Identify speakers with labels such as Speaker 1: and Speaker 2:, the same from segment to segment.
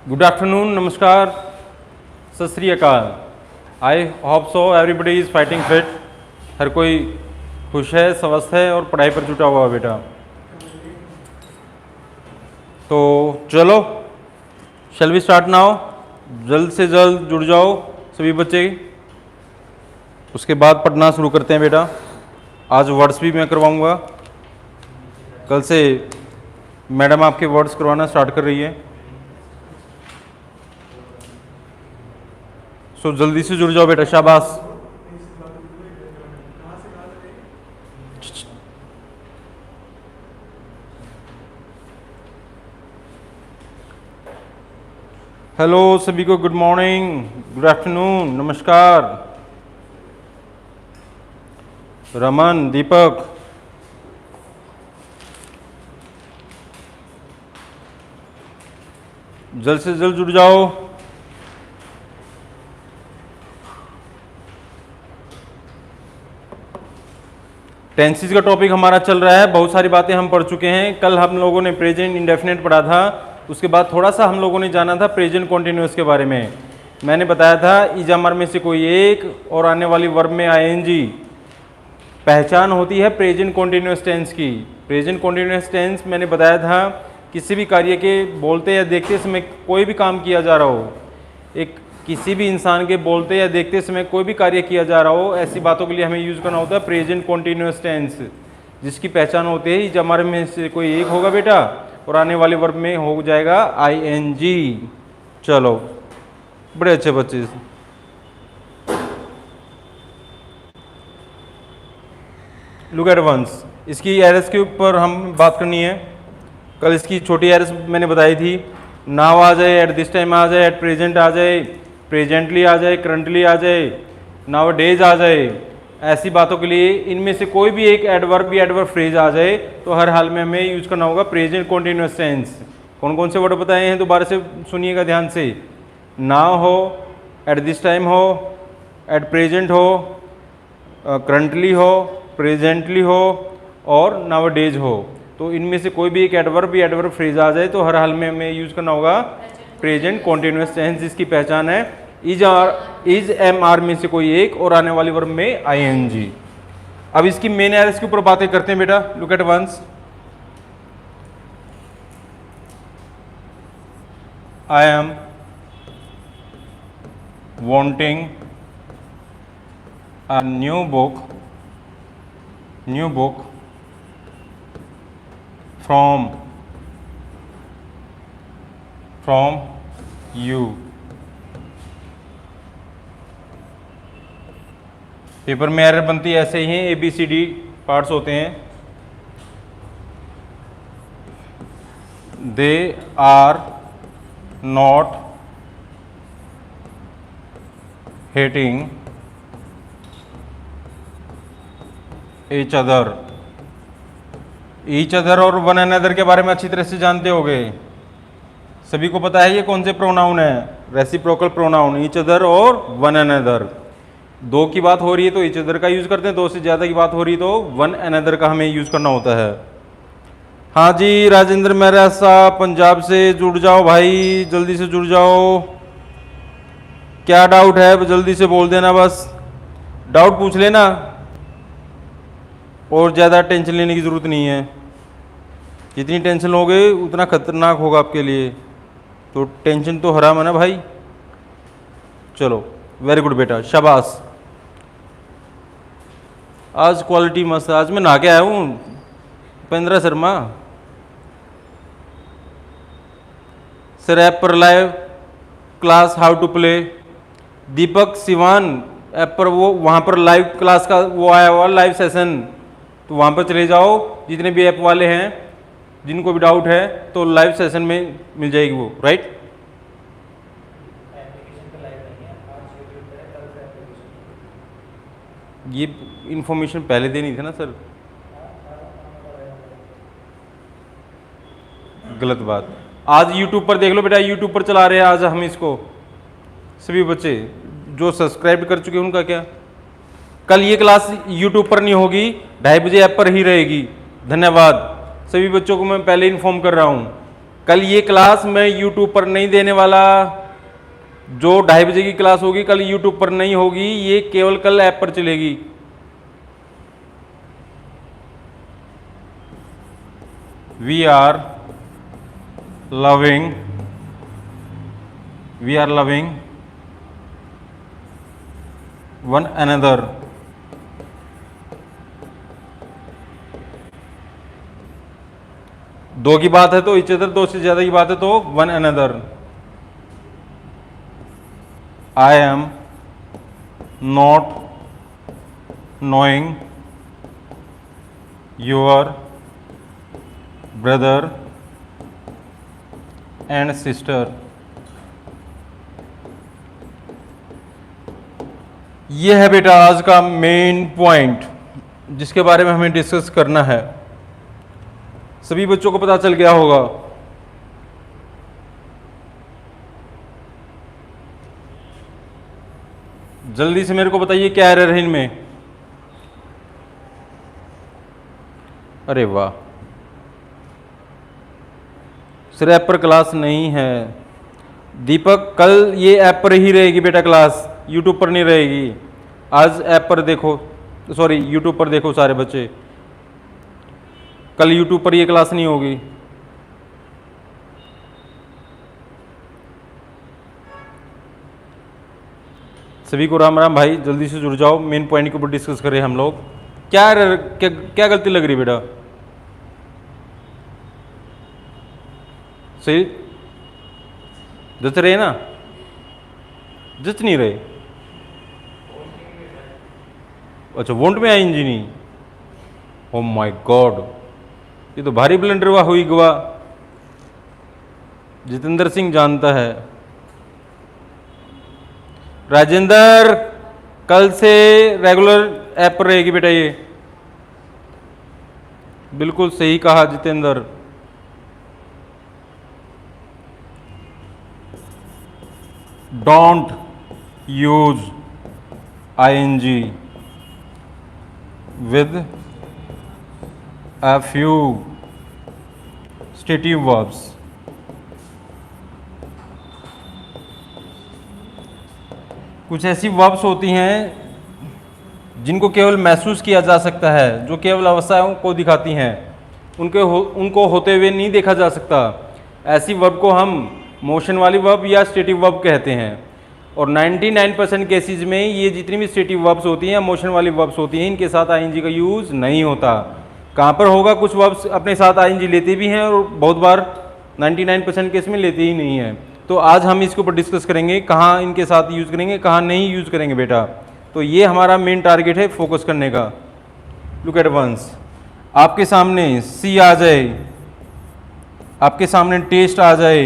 Speaker 1: Good afternoon, नमस्कार, सत श्री अकाल। I hope so everybody is fighting fit. हर कोई खुश है, स्वस्थ है और पढ़ाई पर जुटा हुआ है बेटा। तो चलो, शैल वी स्टार्ट नाउ। जल्द से जल्द जुड़ जाओ सभी बच्चे, उसके बाद पढ़ना शुरू करते हैं बेटा। आज वर्ड्स भी मैं करवाऊंगा, कल से मैडम आपके वर्ड्स करवाना स्टार्ट कर रही है। सो जल्दी से जुड़ जाओ बेटा, शाबाश। हेलो सभी को, गुड मॉर्निंग, गुड आफ्टरनून, नमस्कार। रमन, दीपक, जल्द से जल्द जुड़ जाओ। टेंसेस का टॉपिक हमारा चल रहा है, बहुत सारी बातें हम पढ़ चुके हैं। कल हम लोगों ने प्रेजेंट इंडेफिनिट पढ़ा था, उसके बाद थोड़ा सा हम लोगों ने जाना था प्रेजेंट कॉन्टिन्यूअस के बारे में। मैंने बताया था इजामर में से कोई एक और आने वाली वर्ब में आईएनजी। पहचान होती है प्रेजेंट कॉन्टिन्यूअस टेंस की। प्रेजेंट कॉन्टिन्यूअस टेंस मैंने बताया था, किसी भी कार्य के बोलते या देखते समय कोई भी काम किया जा रहा हो, किसी भी इंसान के बोलते या देखते समय कोई भी कार्य किया जा रहा हो, ऐसी बातों के लिए हमें यूज करना होता है प्रेजेंट कॉन्टिन्यूअस टेंस, जिसकी पहचान होती है इजामर में से कोई एक होगा बेटा और आने वाले वर्ब में हो जाएगा आईएनजी। चलो, बड़े अच्छे बच्चे। लुक एट वंस, इसकी एरर्स के ऊपर हम बात करनी है। कल इसकी छोटी एरर्स मैंने बताई थी। नाउ आ जाए, एट दिस टाइम आ जाए, एट प्रेजेंट आ जाए, प्रेजेंटली आ जाए, करंटली आ जाए, नाउ डेज आ जाए, ऐसी बातों के लिए इनमें से कोई भी एक एडवर्ब या एडवर्ब फ्रेज आ जाए तो हर हाल में हमें यूज करना होगा प्रेजेंट कॉन्टिन्यूअस टेंस। कौन कौन से वर्ड बताए हैं दोबारा से सुनिएगा ध्यान से। नाउ हो, एट दिस टाइम हो, एट प्रेजेंट हो, करंटली हो, प्रेजेंटली हो और नाउ डेज हो। तो इनमें से कोई भी एक एडवर्ब या एडवर्ब फ्रेज आ जाए तो हर हाल में हमें यूज करना होगा प्रेजेंट कॉन्टिन्यूअस टेंस, जिसकी पहचान है इज एम आर में से कोई एक और आने वाली वर्ब में आईएनजी। अब इसकी मेन एरर्स के ऊपर बातें करते हैं बेटा। Look at once, I am wanting a new book from you। Paper में एरर बनती है ऐसे ही, ABCD पार्ट्स होते हैं। They are not hating each other और वन अनदर के बारे में अच्छी तरह से जानते होंगे। सभी को पता है ये कौन से प्रोनाउन है, रेसिप्रोकल प्रोनाउन, ईच अदर और वन अनदर। दो की बात हो रही है तो ईच अदर का यूज करते हैं, दो से ज्यादा की बात हो रही है तो वन अनदर का हमें यूज करना होता है। हाँ जी, राजेंद्र मेहरा साहब पंजाब से जुड़ जाओ भाई, जल्दी से जुड़ जाओ। क्या डाउट है जल्दी से बोल देना, बस डाउट पूछ लेना और ज़्यादा टेंशन लेने की ज़रूरत नहीं है। जितनी टेंशन लोगे उतना खतरनाक होगा आपके लिए, तो टेंशन तो हराम है ना भाई। चलो, वेरी गुड बेटा, शाबाश। आज क्वालिटी मस्त है। आज मैं नहा के आया हूँ, उपेंद्र शर्मा सर ऐप पर live class how to play. Deepak Siwan app पर वो वहाँ पर लाइव क्लास का वो आया हुआ लाइव सेशन, तो वहाँ पर चले जाओ। जितने भी ऐप वाले हैं जिनको भी डाउट है तो लाइव सेशन में मिल जाएगी वो, राइट। ये इंफॉर्मेशन पहले देनी थी ना सर, गलत बात। आज YouTube पर देख लो बेटा, YouTube पर चला रहे हैं आज हम इसको। सभी बच्चे जो सब्सक्राइब कर चुके हैं उनका क्या, कल ये क्लास YouTube पर नहीं होगी, 2:30 बजे ऐप पर ही रहेगी। धन्यवाद। सभी बच्चों को मैं पहले इन्फॉर्म कर रहा हूँ। कल ये क्लास मैं यूट्यूब पर नहीं देने वाला, जो 2:30 बजे की क्लास होगी कल यूट्यूब पर नहीं होगी, ये केवल कल ऐप पर चलेगी। We are loving one another. दो की बात है तो इच अदर, दो से ज्यादा की बात है तो one another. I am not knowing your brother and sister. ये है बेटा आज का मेन पॉइंट जिसके बारे में हमें डिस्कस करना है। सभी बच्चों को पता चल गया होगा। जल्दी से मेरे को बताइए क्या एरर है इनमें। अरे वाह, सिर्फ ऐप पर क्लास नहीं है दीपक, कल ये ऐप पर ही रहेगी बेटा क्लास, यूट्यूब पर नहीं रहेगी। आज ऐप पर देखो, सॉरी यूट्यूब पर देखो सारे बच्चे, कल यूट्यूब पर ये क्लास नहीं होगी। सभी को राम राम भाई, जल्दी से जुड़ जाओ, मेन पॉइंट के ऊपर डिस्कस करें हम लोग। क्या गलती लग रही बेटा? सही जच रहे ना? जच नहीं रहे? अच्छा, वोंट में आई इंजीनी। ओ माय गॉड, ये तो भारी ब्लंडर हुई गवा। जितेंद्र सिंह जानता है। राजेंद्र, कल से रेगुलर ऐप पर रहेगी बेटा ये। बिल्कुल सही कहा Jitendra. Don't use ING with a few stative verbs। कुछ ऐसी वर्ब्स होती हैं जिनको केवल महसूस किया जा सकता है, जो केवल अवस्थाओं को दिखाती हैं, उनको होते हुए नहीं देखा जा सकता। ऐसी वर्ब को हम मोशन वाली वर्ब या स्टेटिव वर्ब कहते हैं। और 99% केसेस में ये जितनी भी स्टेटिव वर्ब्स होती हैं या मोशन वाली वर्ब्स होती हैं, इनके साथ आईएनजी का यूज़ नहीं होता। कहाँ पर होगा? कुछ वर्ब्स अपने साथ आईएनजी लेते भी हैं और बहुत बार 99% केस में लेते ही नहीं हैं। तो आज हम इसके ऊपर डिस्कस करेंगे कहाँ इनके साथ यूज़ करेंगे, कहाँ नहीं यूज़ करेंगे बेटा। तो ये हमारा मेन टारगेट है फोकस करने का। लुक एट वंस, आपके सामने सी आ जाए, आपके सामने टेस्ट आ जाए,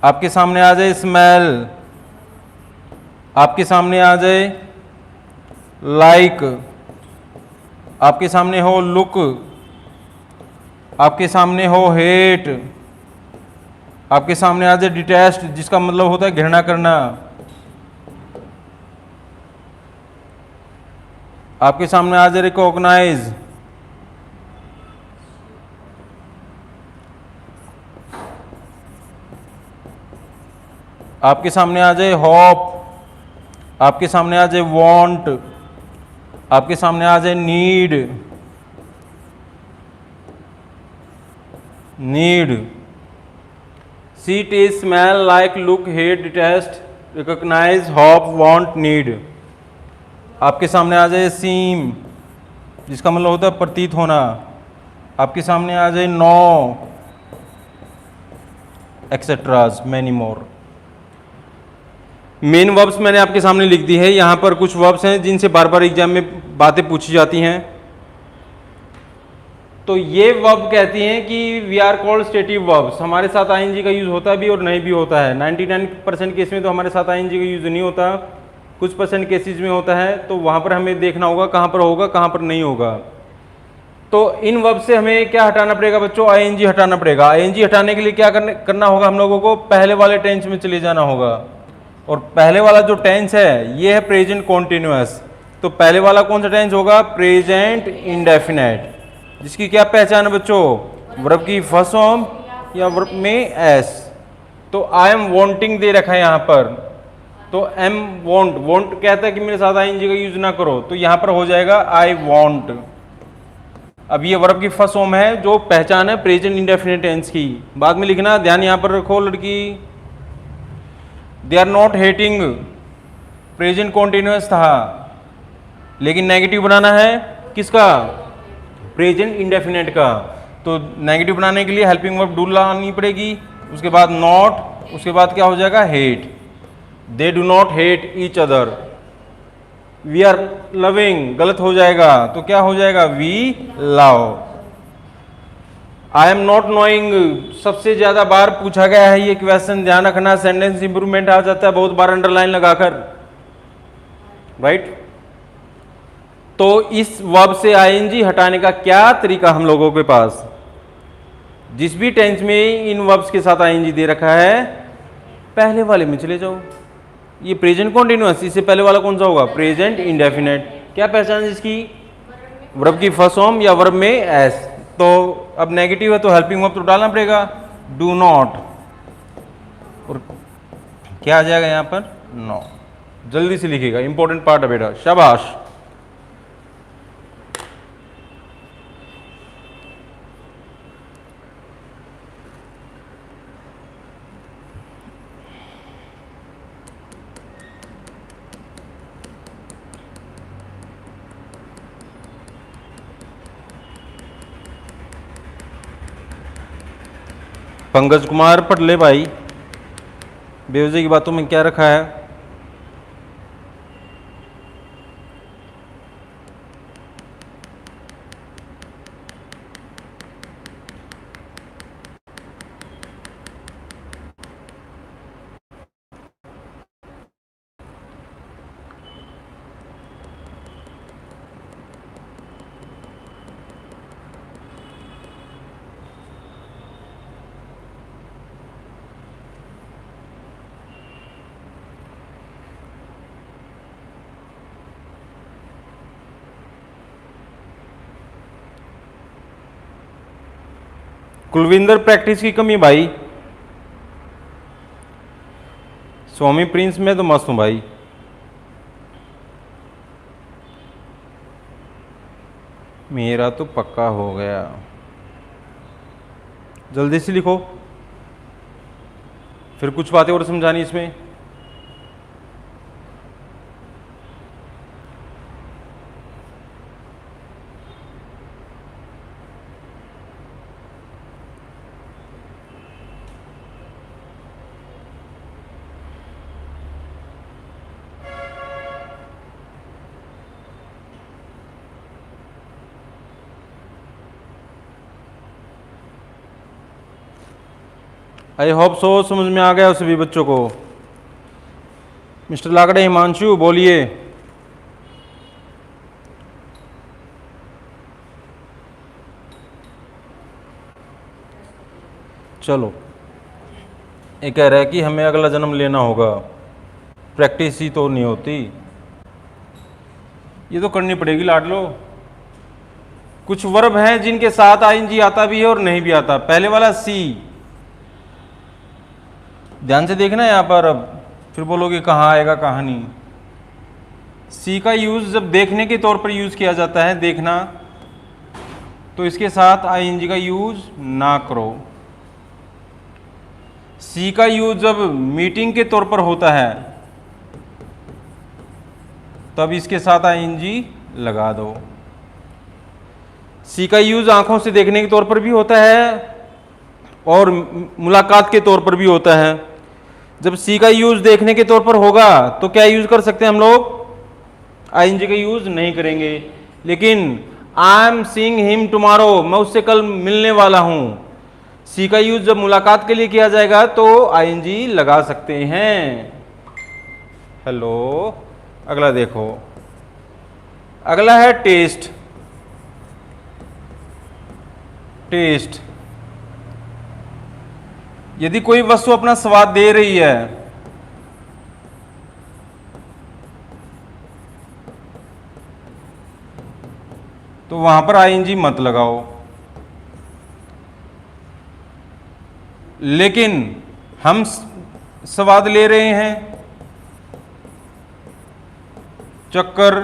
Speaker 1: आपके सामने आ जाए स्मेल, आपके सामने आ जाए लाइक, आपके सामने हो लुक, आपके सामने हो हेट, आपके सामने आ जाए डिटेस्ट, जिसका मतलब होता है घृणा करना, आपके सामने आ जाए रिकॉग्नाइज, आपके सामने आ जाए होप, आपके सामने आ जाए वांट, आपके सामने आ जाए need, see taste smell like look hate detest recognise hope want need. आपके सामने आ जाए सीम, जिसका मतलब होता है प्रतीत होना, आपके सामने आ जाए no, etcetera many more. Main verbs मैंने आपके सामने लिख दी है। यहाँ पर कुछ वर्ब्स हैं जिनसे बार बार एग्जाम में बातें पूछी जाती हैं। तो ये वर्ब कहती हैं कि we are called stative verbs. हमारे साथ आईएनजी का यूज़ होता भी और नहीं भी होता है। 99% केस में तो हमारे साथ आईएनजी का यूज़ नहीं होता, कुछ % केसेस में होता है। तो वहाँ पर हमें देखना होगा कहाँ पर होगा, कहाँ पर नहीं होगा। तो इन वर्ब से हमें क्या हटाना पड़ेगा बच्चों? आईएनजी हटाना पड़ेगा। आईएनजी हटाने के लिए क्या करना होगा हम लोगों को? पहले वाले टेंस में चले जाना होगा। और पहले वाला जो टेंस है ये है प्रेजेंट कॉन्टिन्यूअस। तो पहले वाला कौन सा टेंस होगा? प्रेजेंट इंडेफिनेट, जिसकी क्या पहचान है बच्चों? वर्ब की फर्स्ट फॉर्म या वर्ब में एस। तो आई एम वांटिंग दे रखा है यहाँ पर, तो एम वांट, वांट कहता है कि मेरे साथ आईएनजी का यूज ना करो, तो यहाँ पर हो जाएगा आई वांट। अब ये वर्ब की फर्स्ट फॉर्म है जो पहचान है प्रेजेंट इंडेफिनिट टेंस की। बाद में लिखना, ध्यान यहाँ पर रखो लड़की, they are not hating present continuous था, लेकिन नेगेटिव बनाना है किसका, प्रेजेंट इंडेफिनिट का। तो नेगेटिव बनाने के लिए हेल्पिंग वर्ब डू लानी पड़ेगी, उसके बाद नॉट, उसके बाद क्या हो जाएगा hate. They do not hate each other. We are loving गलत हो जाएगा, तो क्या हो जाएगा we love. I am not knowing सबसे ज्यादा बार पूछा गया है ये क्वेश्चन, ध्यान रखना, सेंटेंस इंप्रूवमेंट आ जाता है बहुत बार अंडरलाइन लगाकर, राइट। तो इस वर्ब से आईएनजी हटाने का क्या तरीका हम लोगों के पास, जिस भी टेंस में इन वर्ब्स के साथ आईएनजी दे रखा है पहले वाले में चले जाओ। ये प्रेजेंट कॉन्टिन्यूअस, इससे पहले वाला कौन सा होगा, प्रेजेंट इंडेफिनेट। क्या पहचान इसकी, वर्ब की फर्स्ट फॉर्म या वर्ब में एस। तो अब नेगेटिव है तो हेल्पिंग वर्ब तो डालना पड़ेगा, डू नॉट, और क्या आ जाएगा यहाँ पर, नो। जल्दी से लिखिएगा, इंपॉर्टेंट पार्ट है बेटा, शाबाश। पंकज कुमार पटले भाई, बेवजह की बातों में क्या रखा है, कुलविंदर प्रैक्टिस की कमी भाई, स्वामी प्रिंस में तो मस्त हूं भाई। मेरा तो पक्का हो गया, जल्दी से लिखो, फिर कुछ बातें और समझानी इसमें। आई होप सो समझ में आ गया सभी बच्चों को। मिस्टर लाकड़े हिमांशु बोलिए। चलो, ये कह रहा है कि हमें अगला जन्म लेना होगा, प्रैक्टिस ही तो नहीं होती, ये तो करनी पड़ेगी लाडलो। कुछ वर्ब हैं जिनके साथ आईएनजी आता भी है और नहीं भी आता। पहले वाला सी, ध्यान से देखना यहाँ पर, अब फिर बोलोगे कहाँ आएगा कहाँ नहीं। सी का यूज जब देखने के तौर पर यूज किया जाता है, देखना, तो इसके साथ आईएनजी का यूज ना करो। सी का यूज जब मीटिंग के तौर पर होता है तब इसके साथ आईएनजी लगा दो। सी का यूज आंखों से देखने के तौर पर भी होता है और मुलाकात के तौर पर भी होता है। जब सी का यूज देखने के तौर पर होगा तो क्या यूज कर सकते हैं हम लोग, आईएनजी का यूज नहीं करेंगे। लेकिन I am seeing him tomorrow, मैं उससे कल मिलने वाला हूं, सी का यूज जब मुलाकात के लिए किया जाएगा तो आईएनजी लगा सकते हैं। हेलो, अगला देखो, अगला है टेस्ट। टेस्ट, यदि कोई वस्तु अपना स्वाद दे रही है तो वहां पर आईएनजी मत लगाओ। लेकिन हम स्वाद ले रहे हैं, चक्कर,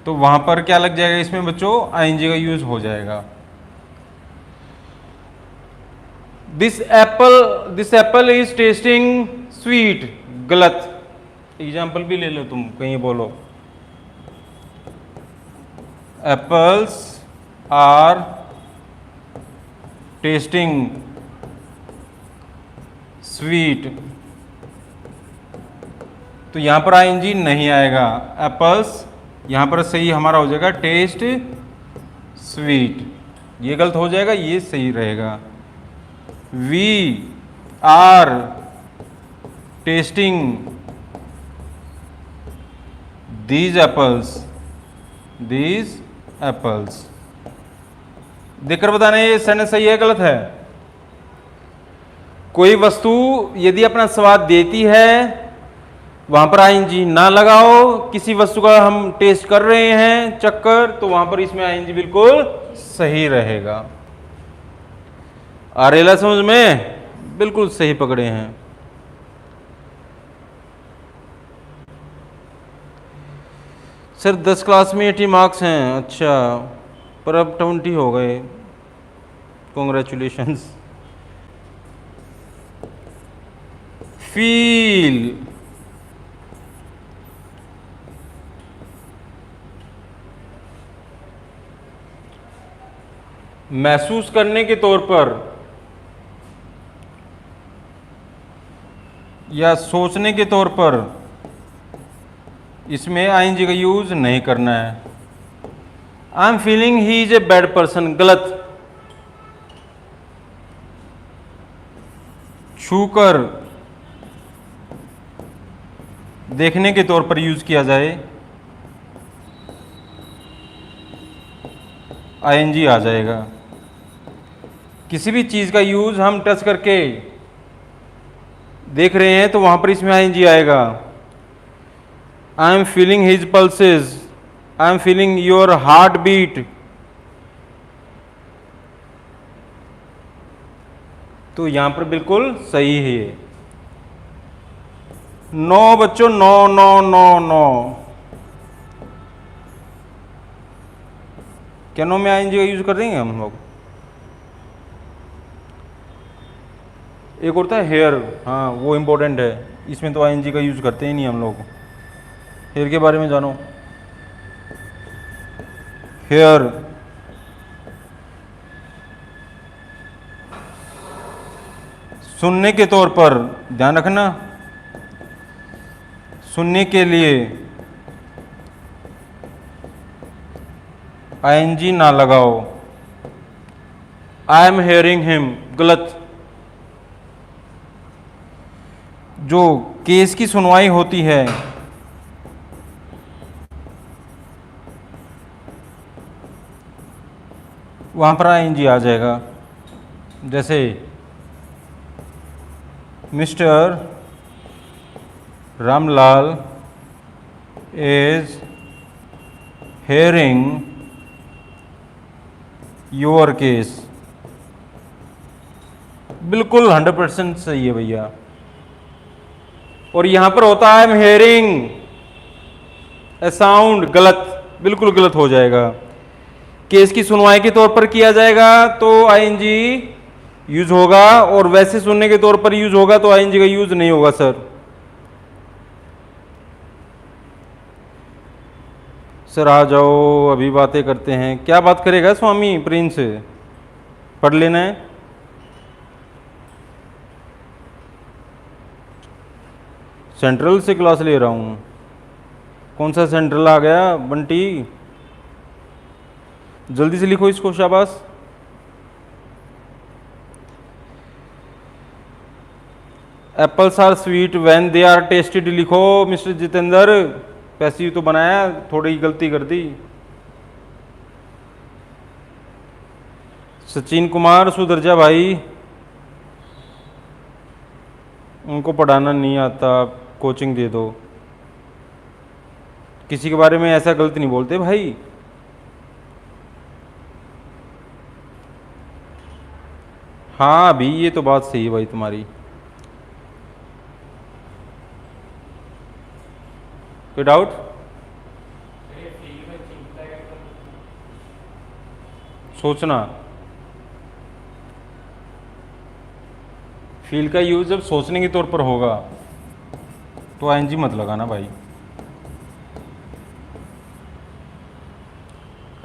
Speaker 1: तो वहां पर क्या लग जाएगा इसमें बच्चों, आईएनजी का यूज हो जाएगा। This Apple is testing sweet, गलत। एग्जाम्पल भी ले लो तुम, कहीं बोलो एप्पल्स आर टेस्टिंग स्वीट, तो यहां पर आईएनजी नहीं आएगा। एप्पल्स यहां पर सही हमारा हो जाएगा टेस्ट स्वीट, ये गलत हो जाएगा, ये सही रहेगा। We are testing these apples, देखकर बताना ये सेंटेंस सही है गलत है। कोई वस्तु यदि अपना स्वाद देती है, वहां पर आईएनजी ना लगाओ। किसी वस्तु का हम टेस्ट कर रहे हैं, चक्कर, तो वहां पर इसमें आईएनजी बिल्कुल सही रहेगा। आरेला समझ में, बिल्कुल सही पकड़े हैं। सर 10 क्लास में 80 मार्क्स हैं, अच्छा, पर अब 20 हो गए, कॉन्ग्रेचुलेशंस। फील, महसूस करने के तौर पर या सोचने के तौर पर, इसमें आईएनजी का यूज नहीं करना है। आई am feeling he is a bad person, गलत। छूकर देखने के तौर पर यूज किया जाए, आईएनजी आ जाएगा। किसी भी चीज का यूज हम टच करके देख रहे हैं, तो वहां पर इसमें आईएनजी आएगा। I am feeling his pulses, I am feeling your heart beat, तो यहां पर बिल्कुल सही है। नो बच्चों, नो नो नो नो, क्या नो में आईएनजी का यूज कर देंगे हम लोग। एक होता है हेयर, हाँ वो इम्पोर्टेंट है, इसमें तो आईएनजी का यूज करते ही नहीं हम लोग। हेयर के बारे में जानो, हेयर, सुनने के तौर पर ध्यान रखना, सुनने के लिए आईएनजी ना लगाओ। आई एम हेयरिंग हिम, गलत। जो केस की सुनवाई होती है, वहां पर आईएनजी आ जाएगा। जैसे mister Ramlal is hearing your case, बिल्कुल 100% सही है भैया। और यहां पर होता है I am hearing A sound, गलत, बिल्कुल गलत हो जाएगा। केस की सुनवाई के तौर पर किया जाएगा तो आईएनजी यूज होगा, और वैसे सुनने के तौर पर यूज होगा तो आईएनजी का यूज नहीं होगा सर। सर आ जाओ, अभी बातें करते हैं। क्या बात करेगा स्वामी प्रिंस, पढ़ लेना है। सेंट्रल से क्लास ले रहा हूं। कौन सा सेंट्रल आ गया बंटी, जल्दी से लिखो इसको, शाबाश। Apples are sweet when they are tested लिखो मिस्टर जितेंद्र, पैसिव तो बनाया, थोड़ी गलती कर दी। सचिन कुमार सुधर जा भाई, उनको पढ़ाना नहीं आता, कोचिंग दे दो। किसी के बारे में ऐसा गलत नहीं बोलते भाई। हाँ अभी ये तो बात सही है भाई तुम्हारी। कोई डाउट? सोचना, फील का यूज जब सोचने के तौर पर होगा तो आईएनजी मत लगाना भाई।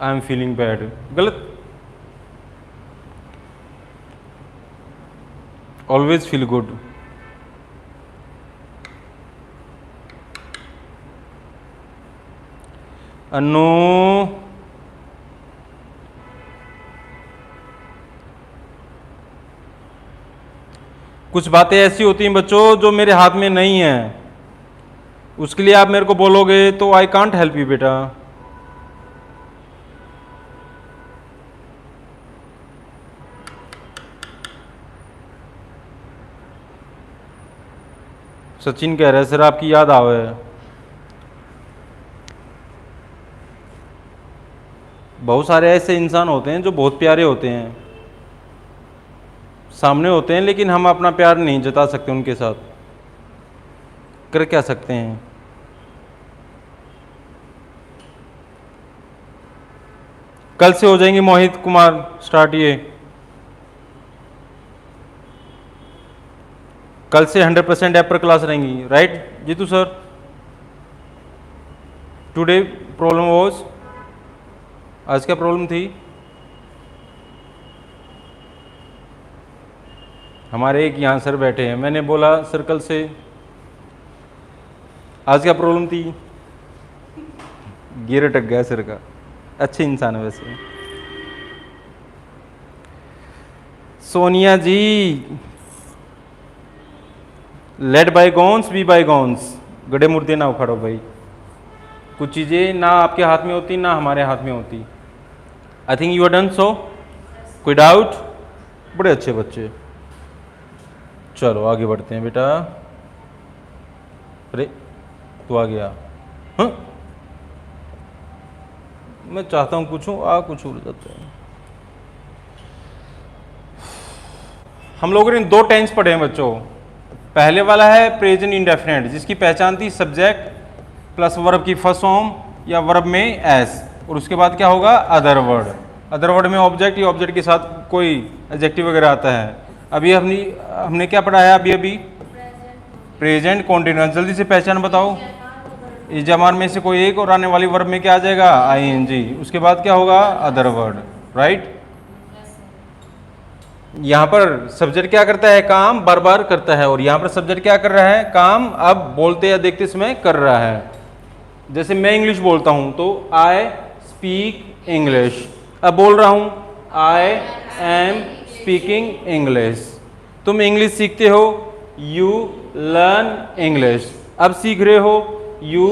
Speaker 1: आई एम फीलिंग बैड, गलत। Always feel good. अनु, कुछ बातें ऐसी होती हैं बच्चों जो मेरे हाथ में नहीं है, उसके लिए आप मेरे को बोलोगे तो आई कांट हेल्प यू बेटा। सचिन कह रहे हैं सर आपकी याद आवे। बहुत सारे ऐसे इंसान होते हैं जो बहुत प्यारे होते हैं, सामने होते हैं, लेकिन हम अपना प्यार नहीं जता सकते उनके साथ। कर क्या सकते हैं? कल से हो जाएंगे मोहित कुमार स्टार्ट। ये कल से 100% ऐप पर क्लास रहेंगी, right Jitu sir? Today problem was, आज क्या प्रॉब्लम थी? हमारे एक यहाँ सर बैठे हैं, मैंने बोला सर कल से, आज क्या प्रॉब्लम थी? गियर अटक गया सर का। अच्छे इंसान है वैसे। सोनिया जी, लेट बाईगॉन्स बी बाईगॉन्स। गड़े मूर्ति ना उखाड़ो भाई, कुछ चीज़ें ना आपके हाथ में होती ना हमारे हाथ में होती। I think you are done so. कोई डाउट? बड़े अच्छे बच्चे। चलो आगे बढ़ते हैं बेटा। अरे तू आ गया? हाँ मैं चाहता हूँ पूछूं, आ कुछ उड़ जाता है। हम लोगों ने 2 टेंस पढ़े हैं बच्चों। पहले वाला है प्रेजेंट इंडेफिनिट, जिसकी पहचान थी सब्जेक्ट प्लस वर्ब की फर्स्ट फॉर्म या वर्ब में एस, और उसके बाद क्या होगा? Other word. अदर वर्ड में ऑब्जेक्ट या ऑब्जेक्ट के साथ कोई एडजेक्टिव वगैरह आता है। अभी हमने क्या पढ़ा है? अभी प्रेजेंट कॉन्टिन्यूअस। जल्दी से पहचान बताओ। इस जमान में से कोई एक और आने वाली वर्ब में क्या आ जाएगा? आईएनजी। उसके बाद क्या होगा? Other word, right? यहाँ पर सब्जेक्ट क्या करता है? काम बार बार करता है, और यहाँ पर सब्जेक्ट क्या कर रहा है? काम अब बोलते या देखते समय कर रहा है। जैसे मैं इंग्लिश बोलता हूं तो आई स्पीक इंग्लिश। अब बोल रहा हूं आई एम स्पीकिंग इंग्लिश। तुम इंग्लिश सीखते हो, यू लर्न इंग्लिश। अब सीख रहे हो, you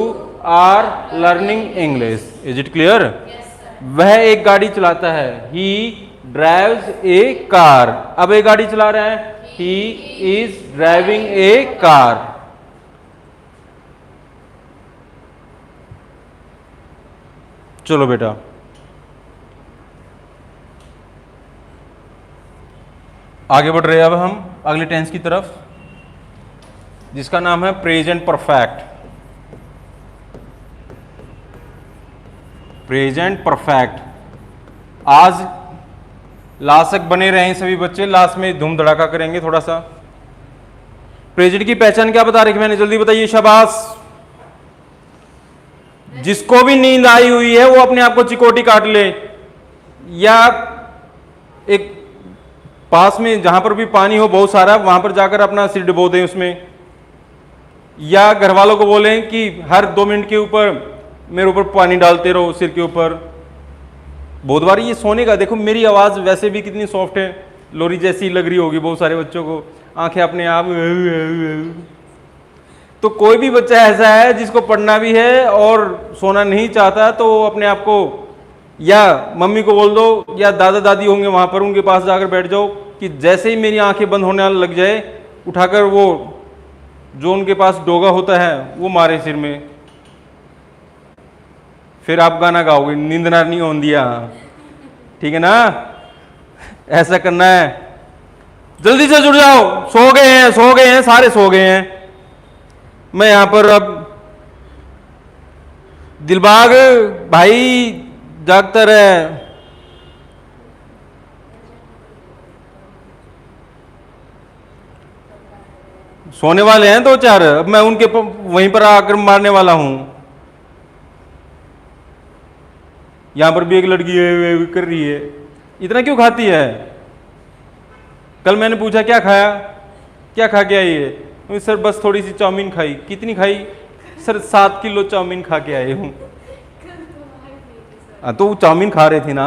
Speaker 1: are learning English. Is it clear? वह एक गाड़ी चलाता है, ही ड्राइव्स ए कार। अब एक गाड़ी चला रहा है, he is driving A car. चलो बेटा, आगे बढ़ रहे हैं अब हम अगले टेंस की तरफ, जिसका नाम है प्रेजेंट परफेक्ट। Present perfect. आज लास्ट बने रहें सभी बच्चे, लास्ट में धूम धड़ाका करेंगे थोड़ा सा। प्रेजेंट की पहचान क्या बता रही मैंने? जल्दी बताइए, शाबाश। जिसको भी नींद आई हुई है वो अपने आप को चिकोटी काट ले, या एक पास में जहां पर भी पानी हो बहुत सारा, वहां पर जाकर अपना सिर डुबो दें उसमें, या घर वालों को बोलें कि हर 2 मिनट के ऊपर मेरे ऊपर पानी डालते रहो सिर के ऊपर। बहुत बार ये सोने का, देखो मेरी आवाज वैसे भी कितनी सॉफ्ट है, लोरी जैसी लग रही होगी बहुत सारे बच्चों को, आंखें अपने आप। तो कोई भी बच्चा ऐसा है जिसको पढ़ना भी है और सोना नहीं चाहता, तो वो अपने आप को या मम्मी को बोल दो, या दादा दादी होंगे वहां पर, उनके पास जाकर बैठ जाओ कि जैसे ही मेरी आंखें बंद होने लग जाए, उठाकर वो जो उनके पास डोगा होता है वो मारे सिर में। फिर आप गाना गाओगे, नींद नहीं होन दिया। ठीक है ना? ऐसा करना है। जल्दी से जुड़ जाओ, सो गए हैं, सो गए हैं, सारे सो गए हैं। मैं यहां पर अब दिलबाग भाई जागता रहे। सोने वाले हैं दो चार, अब मैं उनके वहीं पर आकर मारने वाला हूं। यहां पर भी एक लड़की कर रही है, इतना क्यों खाती है? कल मैंने पूछा क्या खाया, क्या खा के आई है? सर बस थोड़ी सी चाउमीन खाई। कितनी खाई? सर 7 किलो चाउमीन खा के आए हूँ। तो वो चाउमीन खा रहे थे ना।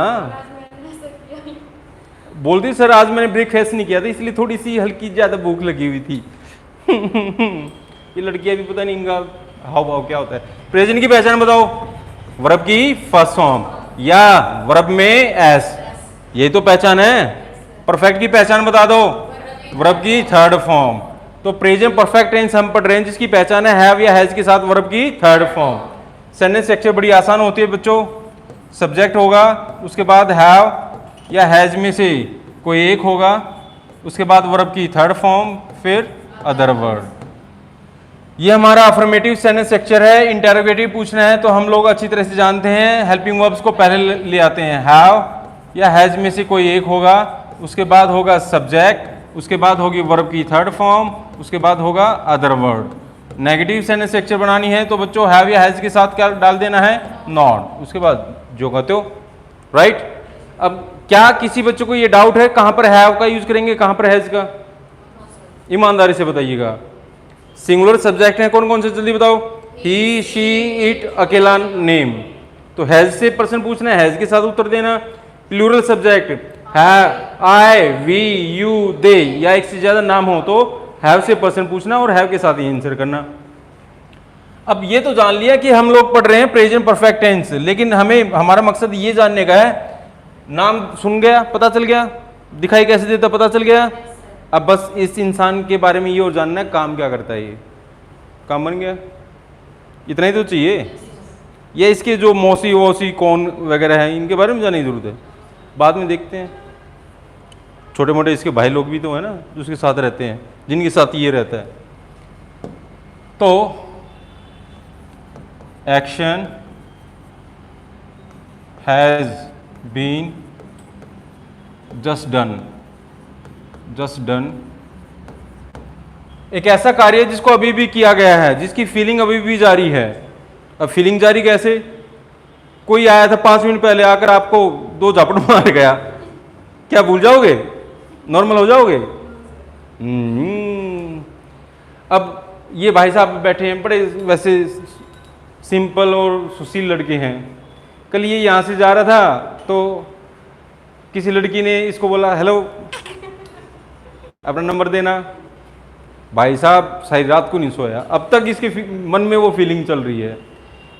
Speaker 1: बोलती सर आज मैंने ब्रेकफास्ट नहीं किया था इसलिए थोड़ी सी हल्की ज्यादा भूख लगी हुई थी। ये लड़कियां भी पता नहीं इनका हाव भाव क्या होता है। प्रेजेंट की पहचान बताओ। वर्ब की फर्स्ट फॉर्म या वर्ब में एस, यही तो पहचान है। परफेक्ट की पहचान बता दो। वर्ब की थर्ड फॉर्म। तो प्रेजेंट परफेक्ट टेंस हम पढ़ रहे हैं जिसकी पहचान है हैव या हैज के साथ वर्ब की थर्ड फॉर्म। सेंटेंस स्ट्रक्चर बड़ी आसान होती है बच्चों। सब्जेक्ट होगा, उसके बाद हैव या हैज में से कोई एक होगा, उसके बाद वर्ब की थर्ड फॉर्म, फिर अदर वर्ड। ये हमारा अफर्मेटिव सेंटेंस स्ट्रक्चर है। इंटेरोगेटिव पूछना है तो हम लोग अच्छी तरह से जानते हैं, हेल्पिंग वर्ब्स को पहले ले आते हैं। हैव या हैज में से कोई एक होगा, उसके बाद होगा सब्जेक्ट, उसके बाद होगी वर्ब की थर्ड फॉर्म, उसके बाद होगा other word. Negative sentence structure बनानी है तो बच्चों हैव या हैज के साथ क्या डाल देना है? नॉट, उसके बाद जो कहते हो, राइट। अब क्या किसी बच्चों को ये डाउट है कहां पर हैव का यूज करेंगे, कहां पर हैज का? ईमानदारी से बताइएगा। सिंगुलर सब्जेक्ट है कौन कौन से, जल्दी बताओ। ही, शी, इट, अकेला, नेम। तो हैज से पर्सन पूछना है, हैज के साथ उत्तर देना। प्लूरल सब्जेक्ट है आई, वी, यू, दे या एक से ज्यादा नाम हो तो हैव से पर्सन पूछना और हैव के साथ ही आंसर करना। अब ये तो जान लिया कि हम लोग पढ़ रहे हैं प्रेजेंट परफेक्ट टेंस, लेकिन हमें हमारा मकसद ये जानने का है, नाम सुन गया पता चल गया, दिखाई कैसे देता पता चल गया, अब बस इस इंसान के बारे में ये और जानना है काम क्या करता है, ये काम बन गया। इतना ही तो चाहिए। या इसके जो मौसी वोसी कौन वगैरह है इनके बारे में जानने की जरूरत है, बाद में देखते हैं। छोटे मोटे इसके भाई लोग भी तो है ना जो उसके साथ रहते हैं, जिनके साथ ये रहता है। तो action has been just done, just done एक ऐसा कार्य है जिसको अभी भी किया गया है, जिसकी फीलिंग अभी भी जारी है। अब फीलिंग जारी कैसे? कोई आया था 5 मिनट पहले, आकर आपको 2 झापड़ मार गया, क्या भूल जाओगे? नॉर्मल हो जाओगे? अब ये भाई साहब बैठे हैं, बड़े वैसे सिंपल और सुशील लड़के हैं। कल ये यहां से जा रहा था तो किसी लड़की ने इसको बोला हेलो अपना नंबर देना। भाई साहब सारी रात को नहीं सोया, अब तक इसके मन में वो फीलिंग चल रही है।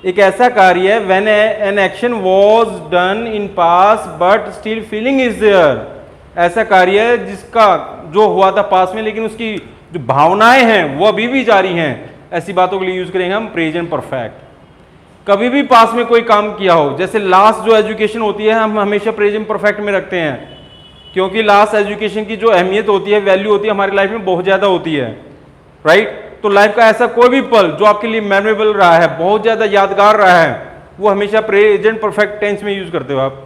Speaker 1: एक ऐसा कार्य है when an action was done in past but still feeling is there. ऐसा कार्य है जिसका जो हुआ था पास में लेकिन उसकी जो भावनाएं हैं वो अभी भी जारी हैं। ऐसी बातों के लिए यूज करेंगे हम प्रेजेंट परफेक्ट। कभी भी पास में कोई काम किया हो, जैसे लास्ट जो एजुकेशन होती है हम हमेशा प्रेजेंट परफेक्ट में रखते हैं, क्योंकि लास्ट एजुकेशन की जो अहमियत होती है, वैल्यू होती है हमारी लाइफ में बहुत ज्यादा होती है, राइट। तो लाइफ का ऐसा कोई भी पल जो आपके लिए मेमोरेबल रहा है, बहुत ज्यादा यादगार रहा है, वो हमेशा प्रेजेंट परफेक्ट टेंस में यूज करते हो आप।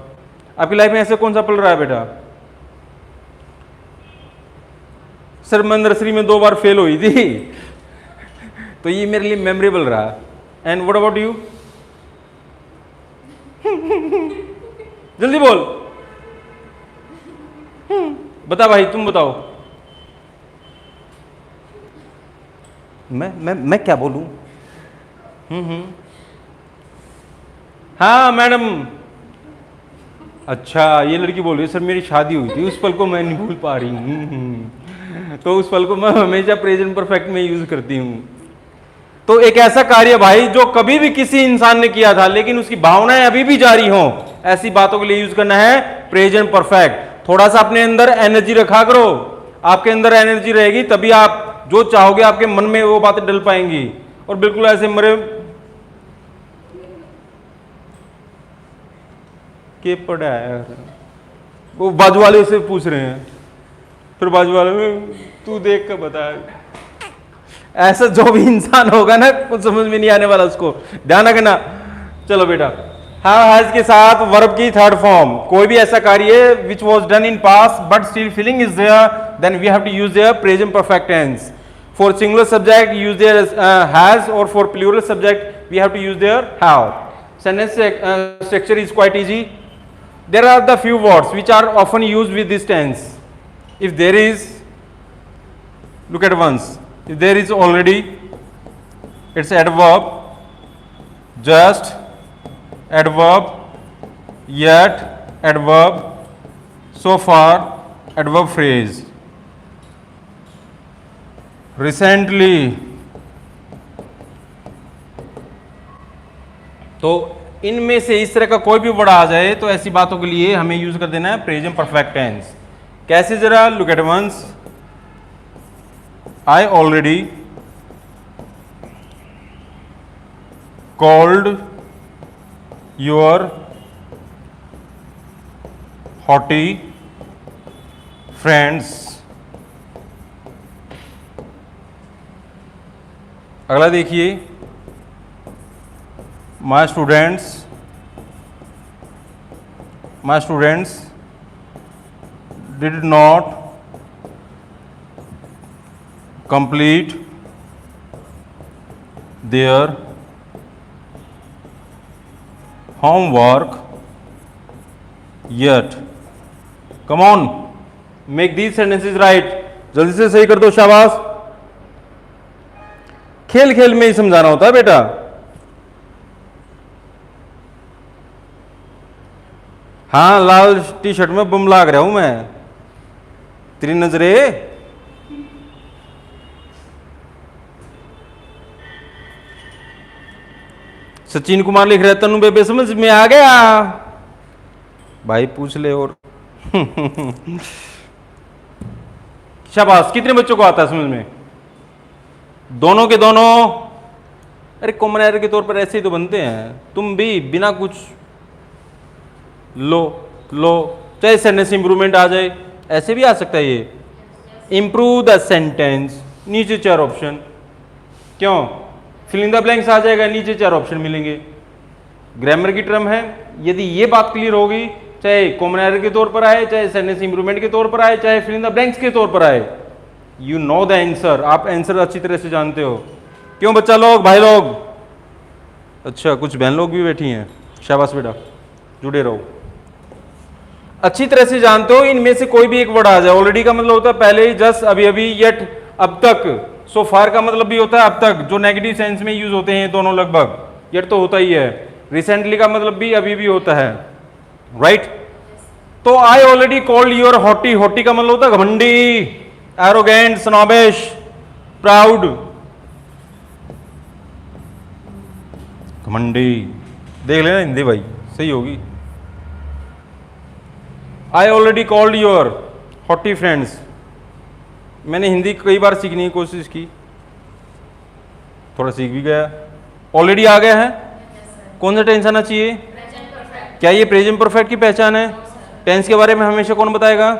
Speaker 1: आपकी लाइफ में ऐसा कौन सा पल रहा है बेटा? सर मैं नर्सरी में 2 बार फेल हुई थी तो ये मेरे लिए मेमोरेबल रहा। And what about you? जल्दी बोल, बता भाई, तुम बताओ। मैं क्या बोलूं? हाँ मैडम। अच्छा ये लड़की बोल रही है सर मेरी शादी हुई थी, उस पल को मैं नहीं भूल पा रही हूँ। तो उस पल को मैं हमेशा प्रेजेंट परफेक्ट में यूज करती हूँ। तो एक ऐसा कार्य भाई जो कभी भी किसी इंसान ने किया था लेकिन उसकी भावनाएं अभी भी जारी हों, ऐसी बातों के लिए यूज करना है प्रेजेंट परफेक्ट। थोड़ा सा अपने अंदर एनर्जी रखा करो, आपके अंदर एनर्जी रहेगी तभी आप जो चाहोगे आपके मन में वो बातें डल पाएंगी। और बिल्कुल ऐसे मरे के पड़ा है, वो बाजू वाले से पूछ रहे हैं फिर बाजू वाले तू देख कर बता। ऐसा जो भी इंसान होगा ना कुछ समझ में नहीं आने वाला उसको, ध्यान रखना। चलो बेटा, हैव हैज के साथ वर्ब की थर्ड फॉर्म, कोई भी ऐसा कार्य which was done in past but still feeling is there, then we have to use there present perfect tense. For singular subject use there has, और for plural subject we have to use there have. Sentence structure is quite easy. There are the few words which are often used with this tense. If there is, look at once, if there is already, it's adverb, just, adverb, yet, adverb, so far, adverb phrase, recently। तो इनमें से इस तरह का कोई भी word आ जाए तो ऐसी बातों के लिए हमें यूज कर देना है प्रेजेंट परफेक्ट टेंस। कैसे जरा look at once, I already called your hottie friends. अगला देखिए, my students did not complete their homework yet। come on, make these sentences right। जल्दी से सही कर दो, शाबाश। खेल खेल में ही समझाना होता है बेटा। हाँ, लाल टी शर्ट में बम लाग रहा हूं मैं, तेरी नजरे। सचिन कुमार लिख रहे तनु बेबे समझ में आ गया भाई, पूछ ले और। शाबाश। कितने बच्चों को आता है समझ में? दोनों के दोनों। अरे कॉमन एरर के तौर पर ऐसे ही तो बनते हैं, तुम भी बिना कुछ लो चाहे सेंटेंस इंप्रूवमेंट आ जाए, ऐसे भी आ सकता है ये। इंप्रूव द सेंटेंस, नीचे 4 ऑप्शन। क्यों? फिल इन द ब्लैंक्स आ जाएगा, नीचे 4 ऑप्शन मिलेंगे। ग्रामर की टर्म है, यदि ये बात क्लियर होगी, चाहे कॉमन एरर के तौर पर आए, चाहे सेंटेंस इंप्रूवमेंट के तौर पर आए, चाहे फिल इन द ब्लैंक्स के तौर पर आए, यू नो द आंसर। आप आंसर अच्छी तरह से जानते हो। क्यों बच्चा लोग, भाई लोग? अच्छा, कुछ बहन लोग भी बैठी हैं, शाबाश बेटा, जुड़े रहो। अच्छी तरह से जानते हो, इनमें से कोई भी एक वर्ड आ जाए। ऑलरेडी का मतलब होता है पहले ही, जस्ट अभी अभी, येट अब तक, सो फार का मतलब भी होता है अब तक, जो नेगेटिव सेंस में यूज होते हैं दोनों लगभग। येट तो होता ही है। रिसेंटली का मतलब भी अभी भी होता है, राइट? तो I already called your hottie, hottie का मतलब होता है घमंडी, एरोगेंट, स्नॉबिश, प्राउड, घमंडी। देख लेना हिंदी भाई, सही होगी। I already called your hottie friends. मैंने हिंदी कई बार सीखने की कोशिश की, थोड़ा सीख भी गया। ऑलरेडी आ गया है। कौन सा टेंस आना चाहिए? क्या ये प्रेजेंट परफेक्ट की पहचान है? टेंस के बारे में हमेशा कौन बताएगा?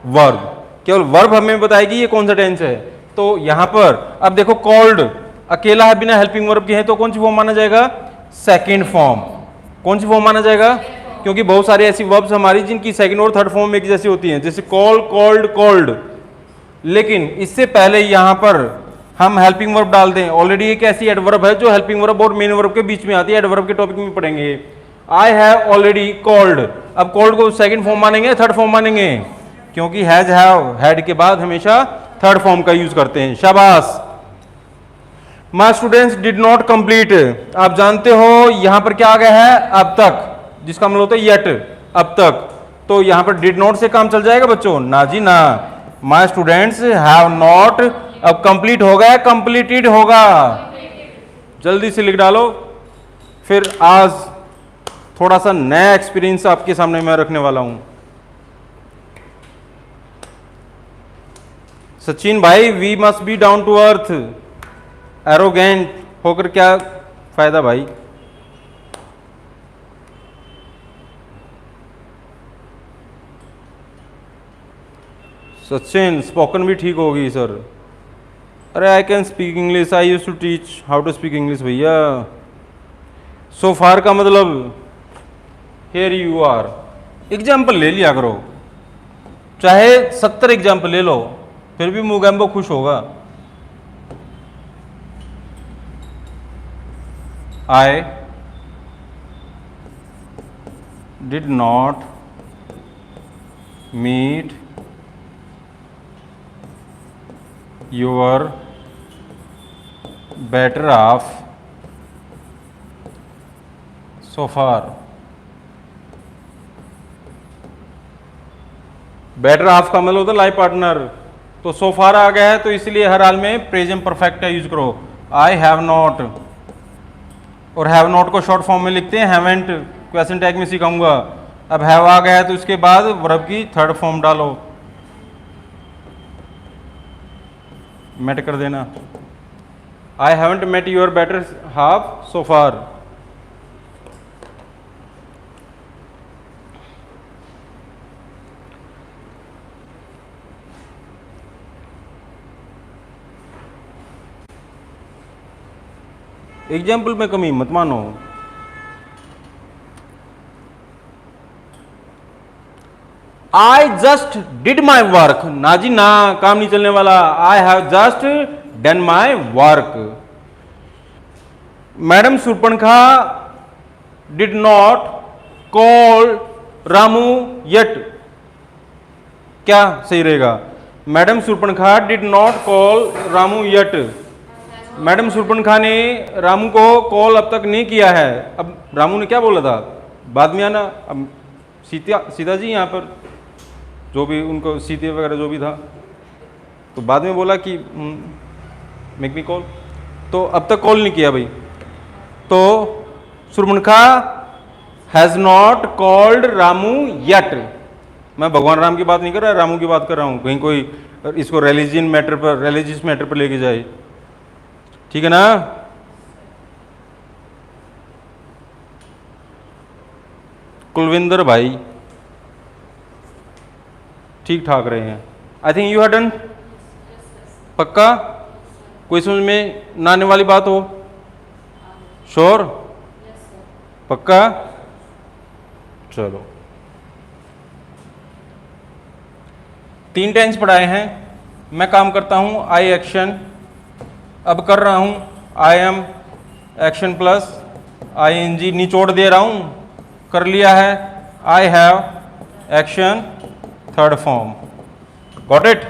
Speaker 1: वर्ब। केवल वर्ब हमें बताएगी ये कौन सा टेंस है। तो यहां पर अब देखो, कॉल्ड अकेला है, बिना हेल्पिंग वर्ब के है, तो कौन सी फॉर्म माना जाएगा? Second form. कौन सी फॉर्म माना जाएगा? क्योंकि बहुत सारी ऐसी वर्ब्स हमारी जिनकी सेकंड और थर्ड फॉर्म एक जैसी होती हैं, जैसे कॉल, कॉल्ड, कॉल्ड। लेकिन इससे पहले यहां पर हम हेल्पिंग वर्ब डाल दें। ऑलरेडी एक ऐसी एडवर्ब है जो हेल्पिंग वर्ब और मेन वर्ब के बीच में आती है, एडवर्ब के टॉपिक में पढ़ेंगे। आई हैव ऑलरेडी कॉल्ड, अब कॉल्ड को सेकंड फॉर्म मानेंगे, थर्ड फॉर्म मानेंगे? क्योंकि हैज, हैव, हैड के बाद हमेशा थर्ड फॉर्म का यूज करते हैं। शाबाश। My students did not complete, आप जानते हो यहां पर क्या आ गया है? अब तक, जिसका मतलब होता है येट, अब तक। तो यहां पर डिड नॉट से काम चल जाएगा बच्चों? ना जी ना। माय स्टूडेंट्स हैव नॉट, अब कंप्लीट हो गया, कंप्लीटेड होगा। जल्दी से लिख डालो। फिर आज थोड़ा सा नया एक्सपीरियंस आपके सामने मैं रखने वाला हूं। सचिन भाई, we must be down to earth. Arrogant होकर क्या फायदा भाई? सचिन स्पोकन भी ठीक होगी सर। अरे I can speak English, I use to teach how to speak English भैया। सो फार का मतलब हेयर यू आर। एग्जाम्पल ले लिया करो, चाहे 70 एग्जाम्पल ले लो, फिर भी मुगैम्बो खुश होगा। I did not meet your better half so far. Better half का मतलब होता है लाइफ पार्टनर, तो सो फार आ गया है तो इसलिए हर हाल में प्रेजेंट परफेक्ट का यूज करो। आई हैव नॉट, और हैव नॉट को शॉर्ट फॉर्म में लिखते हैं हैवेंट, क्वेश्चन टैग में सिखाऊंगा। अब हैव आ गया है तो इसके बाद वर्ब की थर्ड फॉर्म डालो, मेट कर देना। I haven't met your better half so far. Example में कमी मत मानो। I just did my work, ना जी ना, काम नहीं चलने वाला। I have just done my work. Madam Surpanakha did not call Ramu yet, क्या सही रहेगा? Madam Surpanakha did not call Ramu yet. Madam Surpanakha ने रामू को कॉल अब तक नहीं किया है। अब रामू ने क्या बोला था, बाद में आना। अब सीता जी यहाँ पर जो भी उनको सीते वगैरह जो भी था, तो बाद में बोला कि मेक मी कॉल, तो अब तक कॉल नहीं किया भाई। तो Surpanakha has not called Ramu yet. मैं भगवान राम की बात नहीं कर रहा, रामू की बात कर रहा हूँ। कहीं कोई इसको रिलीजियस मैटर पर लेके जाए, ठीक है ना? कुलविंदर भाई ठीक ठाक रहे हैं। आई थिंक यू हैव डन। पक्का? कोई समझ में ना आने वाली बात हो? श्योर? पक्का? चलो, 3 टेंस पढ़ाए हैं। मैं काम करता हूं आई एक्शन, अब कर रहा हूं I M action plus ING, निचोड़ दे रहा हूं, कर लिया है। I have action third form, got it.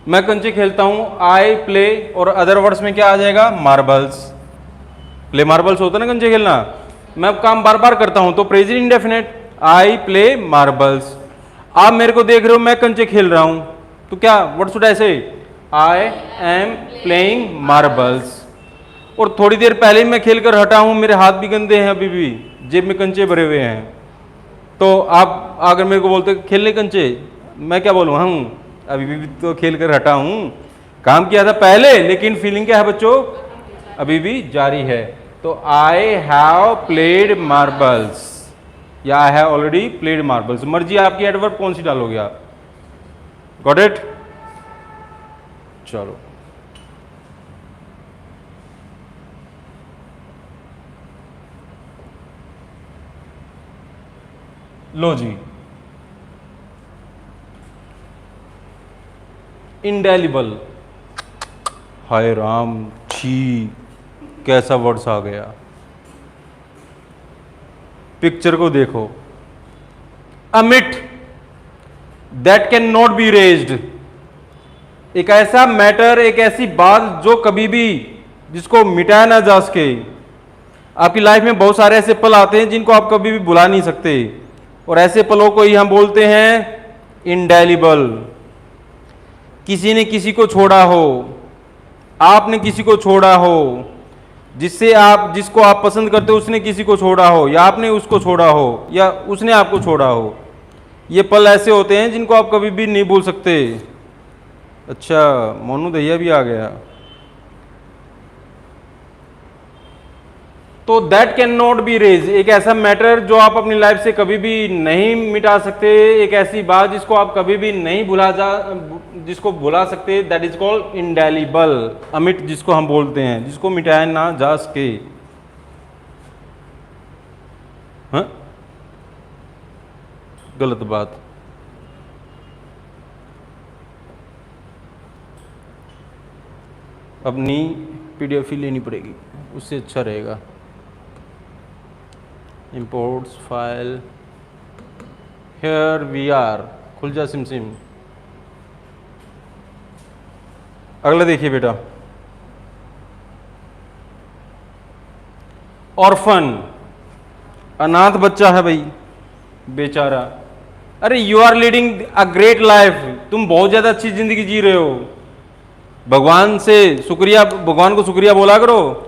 Speaker 1: मैं कंचे खेलता हूं आई प्ले, और अदर वर्ड्स में क्या आ जाएगा? मार्बल्स। प्ले मार्बल्स होता है ना कंचे खेलना। मैं अब काम बार बार करता हूं तो present indefinite, I play marbles. आप मेरे को देख रहे हो मैं कंचे खेल रहा हूं, तो क्या व्हाट शुड आई से? I am playing marbles. और थोड़ी देर पहले मैं खेल कर हटा हूं, मेरे हाथ भी गंदे हैं, अभी भी जेब में कंचे भरे हुए हैं। तो आप अगर मेरे को बोलते खेलने कंचे, मैं क्या बोलूँ? हम अभी भी तो खेल कर हटा हूँ, काम किया था पहले, लेकिन फीलिंग क्या है बच्चों? अभी भी जारी है। तो आई हैव प्लेड मार्बल्स या I have already played marbles, मर्जी आपकी, एडवर्ब कौन सी डालोगे आप। Got it? चलो, लो जी, इंडेलिबल। हाय राम, छी, कैसा वर्ड्स आ गया। पिक्चर को देखो, अमिट that can not be raised, एक ऐसा मैटर, एक ऐसी बात जो कभी भी, जिसको मिटाया ना जा सके। आपकी लाइफ में बहुत सारे ऐसे पल आते हैं जिनको आप कभी भी भुला नहीं सकते, और ऐसे पलों को ही हम बोलते हैं इंडेलिबल। किसी ने किसी को छोड़ा हो, आपने किसी को छोड़ा हो, जिसको आप पसंद करते हो उसने किसी को छोड़ा हो, या आपने उसको छोड़ा हो, या उसने आपको छोड़ा हो। ये पल ऐसे होते हैं जिनको आप कभी भी नहीं भूल सकते। अच्छा, मोनू दहिया भी आ गया। तो that can not be raise, एक ऐसा मैटर जो आप अपनी लाइफ से कभी भी नहीं मिटा सकते, एक ऐसी बात जिसको आप कभी भी नहीं जिसको भुला सकते, दैट इज कॉल्ड इंडेलिबल, अमिट जिसको हम बोलते हैं, जिसको मिटाया ना जा सके। हाँ, गलत बात। अपनी पीडीएफ ही लेनी पड़ेगी, उससे अच्छा रहेगा। Imports file, here we are, खुल जा सिम। अगला देखिए बेटा, ऑर्फन, अनाथ बच्चा है भाई, बेचारा। अरे you are leading a great life, तुम बहुत ज्यादा अच्छी जिंदगी जी रहे हो, भगवान को शुक्रिया बोला करो।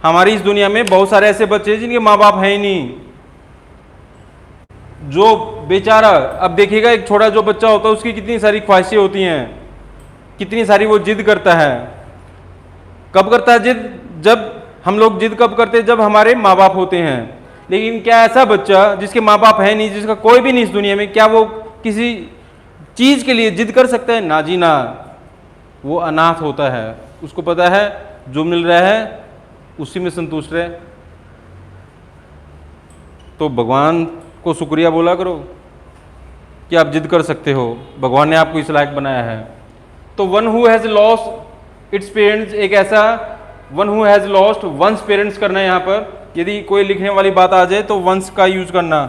Speaker 1: हमारी इस दुनिया में बहुत सारे ऐसे बच्चे हैं जिनके माँ बाप हैं ही नहीं, जो बेचारा, अब देखिएगा एक छोटा जो बच्चा होता है उसकी कितनी सारी ख्वाहिशें होती हैं, कितनी सारी वो जिद करता है। कब करता है जिद? जब हम लोग जिद कब करते हैं? जब हमारे माँ बाप होते हैं। लेकिन क्या ऐसा बच्चा जिसके माँ बाप है नहीं, जिसका कोई भी नहीं इस दुनिया में, क्या वो किसी चीज के लिए जिद कर सकता है? ना जी ना, वो अनाथ होता है। उसको पता है जो मिल रहा है उसी में संतुष्ट रहे। तो भगवान को शुक्रिया बोला करो कि आप जिद कर सकते हो, भगवान ने आपको इस लायक बनाया है। तो one who has lost its parents, एक ऐसा one who has lost once parents करना है यहाँ पर। यदि कोई लिखने वाली बात आ जाए तो वंस का यूज करना।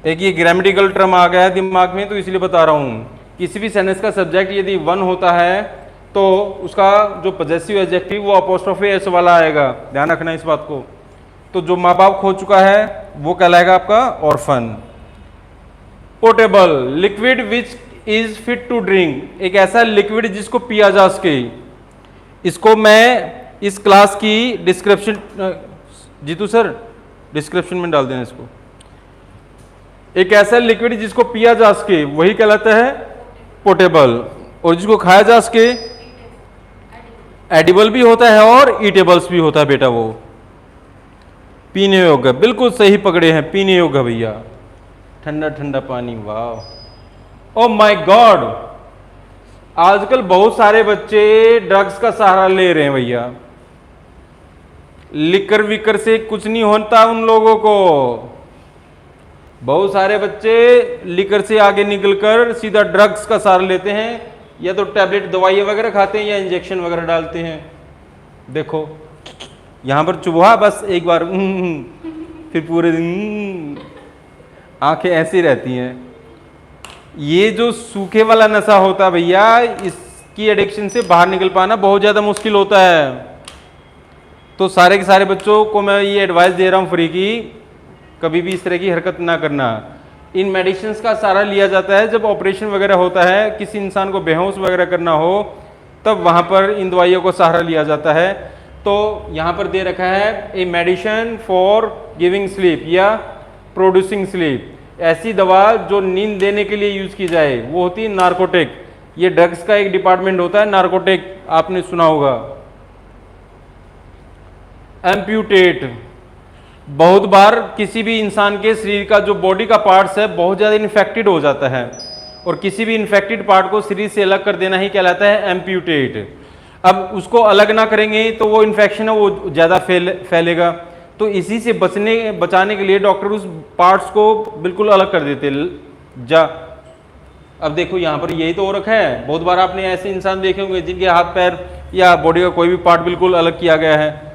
Speaker 1: एक ये ग्रामेटिकल टर्म आ गया है दिमाग में, तो इसलिए बता रहा हूँ। किसी भी सेंटेंस का सब्जेक्ट यदि वन होता है तो उसका जो पॉजेसिव एडजेक्टिव वो अपोस्ट्रोफी एस वाला आएगा, ध्यान रखना इस बात को। तो जो माँ बाप खो चुका है वो कहलाएगा आपका orphan. Portable, liquid which is fit to drink, एक ऐसा लिक्विड जिसको पिया जा सके। इसको मैं इस क्लास की डिस्क्रिप्शन, जीतू सर डिस्क्रिप्शन में डाल देना इसको। एक ऐसा लिक्विड जिसको पिया जा सके वही कहलाता है पोर्टेबल, और जिसको खाया जा सके एडिबल भी होता है और ईटेबल्स भी होता है बेटा। वो पीने योग्य, बिल्कुल सही पकड़े हैं, पीने योग्य भैया। ठंडा ठंडा पानी, वाह, ओ माय गॉड। आजकल बहुत सारे बच्चे ड्रग्स का सहारा ले रहे हैं भैया। लिकर विकर से कुछ नहीं होता उन लोगों को। बहुत सारे बच्चे लिकर से आगे निकलकर सीधा ड्रग्स का सहारा लेते हैं, या तो टैबलेट दवाइयाँ वगैरह खाते हैं या इंजेक्शन वगैरह डालते हैं। देखो यहाँ पर चुभा बस एक बार, फिर पूरे दिन आंखें ऐसी रहती हैं। ये जो सूखे वाला नशा होता है भैया, इसकी एडिक्शन से बाहर निकल पाना बहुत ज़्यादा मुश्किल होता है। तो सारे के सारे बच्चों को मैं ये एडवाइस दे रहा हूँ फ्री की, कभी भी इस तरह की हरकत ना करना। इन मेडिसिन्स का सहारा लिया जाता है जब ऑपरेशन वगैरह होता है, किसी इंसान को बेहोश वगैरह करना हो, तब वहाँ पर इन दवाइयों का सहारा लिया जाता है। तो यहाँ पर दे रखा है a medicine for giving sleep या प्रोड्यूसिंग स्लीप, ऐसी दवा जो नींद देने के लिए यूज की जाए, वो होती है नार्कोटिक। ये ड्रग्स का एक डिपार्टमेंट होता है नार्कोटिक, आपने सुना होगा। एम्प्यूटेट, बहुत बार किसी भी इंसान के शरीर का जो बॉडी का पार्ट्स है बहुत ज़्यादा इन्फेक्टेड हो जाता है, और किसी भी इन्फेक्टेड पार्ट को शरीर से अलग कर देना ही कहलाता है एम्प्यूटेट। अब उसको अलग ना करेंगे तो वो इन्फेक्शन है वो ज़्यादा फैलेगा। तो इसी से बचाने के लिए डॉक्टर उस पार्ट्स को बिल्कुल अलग कर देते जा। अब देखो यहाँ पर यही तो हो रखा है। बहुत बार आपने ऐसे इंसान देखे होंगे जिनके हाथ पैर या बॉडी का कोई भी पार्ट बिल्कुल अलग किया गया है।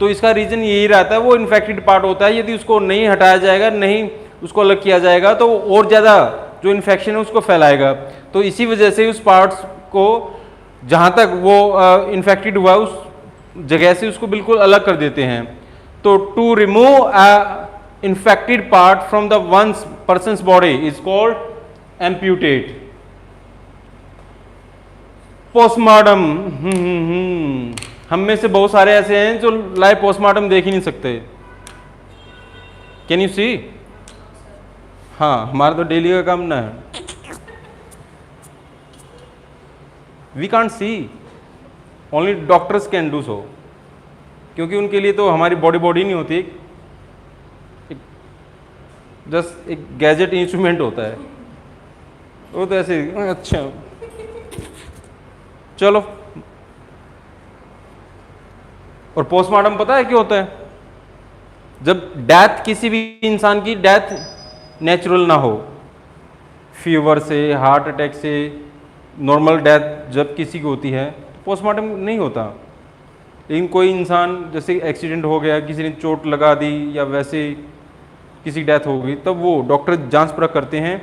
Speaker 1: तो इसका रीज़न यही रहता है, वो इन्फेक्टेड पार्ट होता है। यदि उसको नहीं हटाया जाएगा, नहीं उसको अलग किया जाएगा, तो और ज़्यादा जो इन्फेक्शन है उसको फैलाएगा। तो इसी वजह से उस पार्ट्स को जहाँ तक वो इन्फेक्टेड हुआ उस जगह से उसको बिल्कुल अलग कर देते हैं। तो to remove a infected part from the once persons body is called amputate. Postmortem, हम में से बहुत सारे ऐसे हैं जो लाइव पोस्टमार्टम देख ही नहीं सकते। Can you see? हाँ, हमारा तो डेली का काम ना है। We can't see, only doctors can do so. क्योंकि उनके लिए तो हमारी बॉडी बॉडी नहीं होती, जस्ट एक गैजेट इंस्ट्रूमेंट होता है, वो तो ऐसे। अच्छा चलो, और पोस्टमार्टम पता है क्या होता है? जब डेथ, किसी भी इंसान की डेथ नेचुरल ना हो, फीवर से, हार्ट अटैक से, नॉर्मल डेथ जब किसी की होती है तो पोस्टमार्टम नहीं होता। लेकिन कोई इंसान जैसे एक्सीडेंट हो गया, किसी ने चोट लगा दी या वैसे किसी डेथ हो गई, तब वो डॉक्टर जांच परख करते हैं,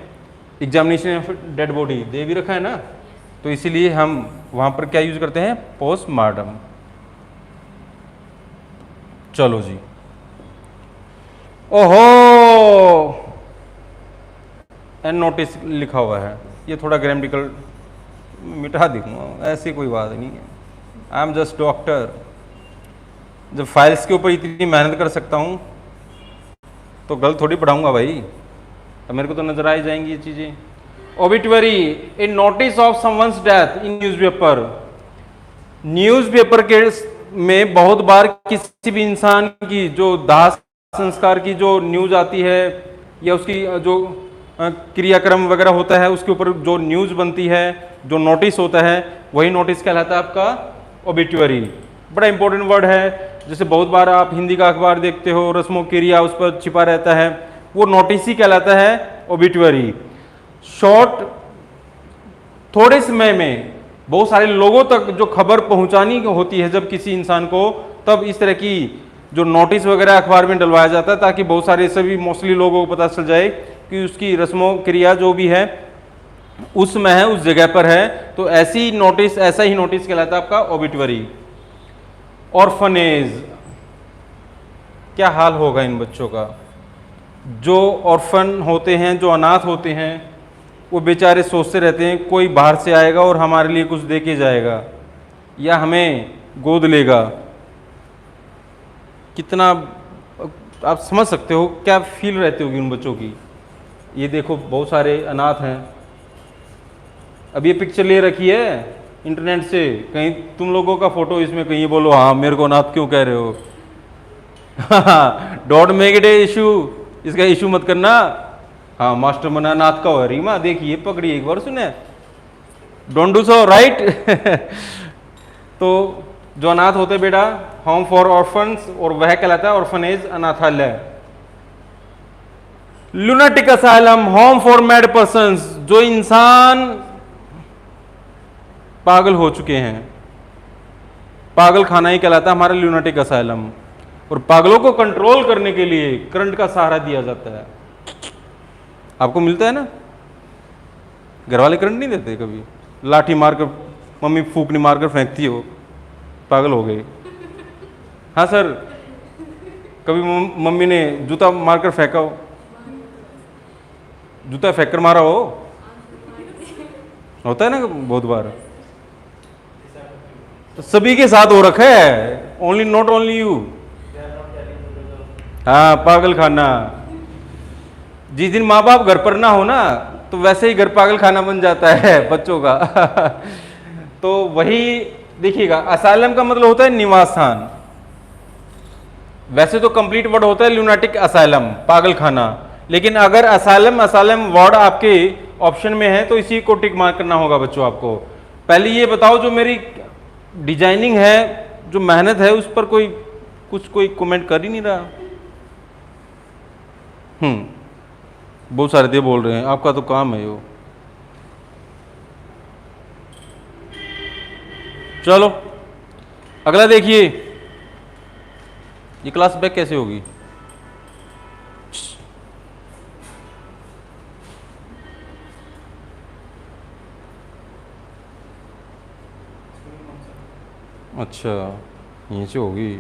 Speaker 1: एग्जामिनेशन ऑफ डेड बॉडी दे भी रखा है ना, तो इसीलिए हम वहाँ पर क्या यूज करते हैं? पोस्टमार्टम। चलो जी, ओहो, एंड नोटिस लिखा हुआ है, ये थोड़ा ग्रामेटिकल मिटा दूंगा, ऐसी कोई बात नहीं है, आई एम जस्ट डॉक्टर। जब फाइल्स के ऊपर इतनी मेहनत कर सकता हूँ तो गलत थोड़ी पढ़ाऊंगा भाई, अब मेरे को तो नजर आ ही जाएंगी ये चीजें। Obituary, a notice of someone's death in newspaper. Newspaper के में बहुत बार किसी भी इंसान की जो दाह संस्कार की जो न्यूज आती है या उसकी जो क्रियाक्रम वगैरह होता है उसके ऊपर जो न्यूज बनती है, जो नोटिस होता है, वही नोटिस कहलाता है आपका ओबिटुअरी। बड़ा इंपॉर्टेंट वर्ड है, जैसे बहुत बार आप हिंदी का अखबार देखते हो, रस्मों क्रिया उस पर छिपा रहता है, वो नोटिस ही कहलाता है ओबिटुअरी। शॉर्ट, थोड़े समय में बहुत सारे लोगों तक जो खबर पहुंचानी होती है जब किसी इंसान को, तब इस तरह की जो नोटिस वगैरह अखबार में डलवाया जाता है, ताकि बहुत सारे सभी मोस्टली लोगों को पता चल जाए कि उसकी रस्मों क्रिया जो भी है उसमें है, उस जगह पर है, तो ऐसी नोटिस, ऐसा ही नोटिस कहलाता है आपका ओबिटुअरी। ऑर्फनेज, क्या हाल होगा इन बच्चों का जो ऑर्फन होते हैं, जो अनाथ होते हैं, वो बेचारे सोचते रहते हैं कोई बाहर से आएगा और हमारे लिए कुछ दे के जाएगा या हमें गोद लेगा। कितना आप समझ सकते हो क्या फील रहती होगी उन बच्चों की। ये देखो बहुत सारे अनाथ हैं, अब ये पिक्चर ले रखी है इंटरनेट से, कहीं तुम लोगों का फोटो इसमें कहीं बोलो हाँ मेरे को अनाथ क्यों कह रहे हो। Don't make it A issue, इसका इशू मत करना। हाँ मास्टर मना नाथ का हो, रीमा देखिए पकड़ी एक बार सुने, डोंट डू सो, राइट। तो जो अनाथ होते बेटा, होम फॉर ऑर्फन्स, और वह कहलाता है ऑर्फनेज, अनाथालय। Lunatic asylum, home for mad persons, जो इंसान पागल हो चुके हैं, पागल खाना ही कहलाता है हमारा लुनाटिक असाइलम। और पागलों को कंट्रोल करने के लिए करंट का सहारा दिया जाता है। आपको मिलता है ना, घर वाले करंट नहीं देते, कभी लाठी मारकर, मम्मी फूकनी मारकर फेंकती हो, पागल हो गए। हाँ सर, कभी मम्मी ने जूता मारकर फेंका हो, जूता फेंक कर मारा हो, होता है ना बहुत बार, तो सभी के साथ हो रखा है, ओनली नॉट ओनली यू। हाँ पागल खाना, जिस दिन माँ बाप घर पर ना हो ना, तो वैसे ही घर पागल खाना बन जाता है बच्चों का। तो वही देखिएगा, असाइलम का मतलब होता है निवास स्थान। वैसे तो कंप्लीट वर्ड होता है लुनाटिक असाइलम, पागल खाना, लेकिन अगर असाइलम असाइलम वर्ड आपके ऑप्शन में है तो इसी को टिक मार्क करना होगा बच्चों आपको। पहले ये बताओ, जो मेरी डिजाइनिंग है, जो मेहनत है, उस पर कोई कमेंट कर ही नहीं रहा। बहुत सारे दे बोल रहे हैं, आपका तो काम है यो। चलो अगला देखिए, ये क्लास बैक कैसे होगी? अच्छा यहीं से होगी।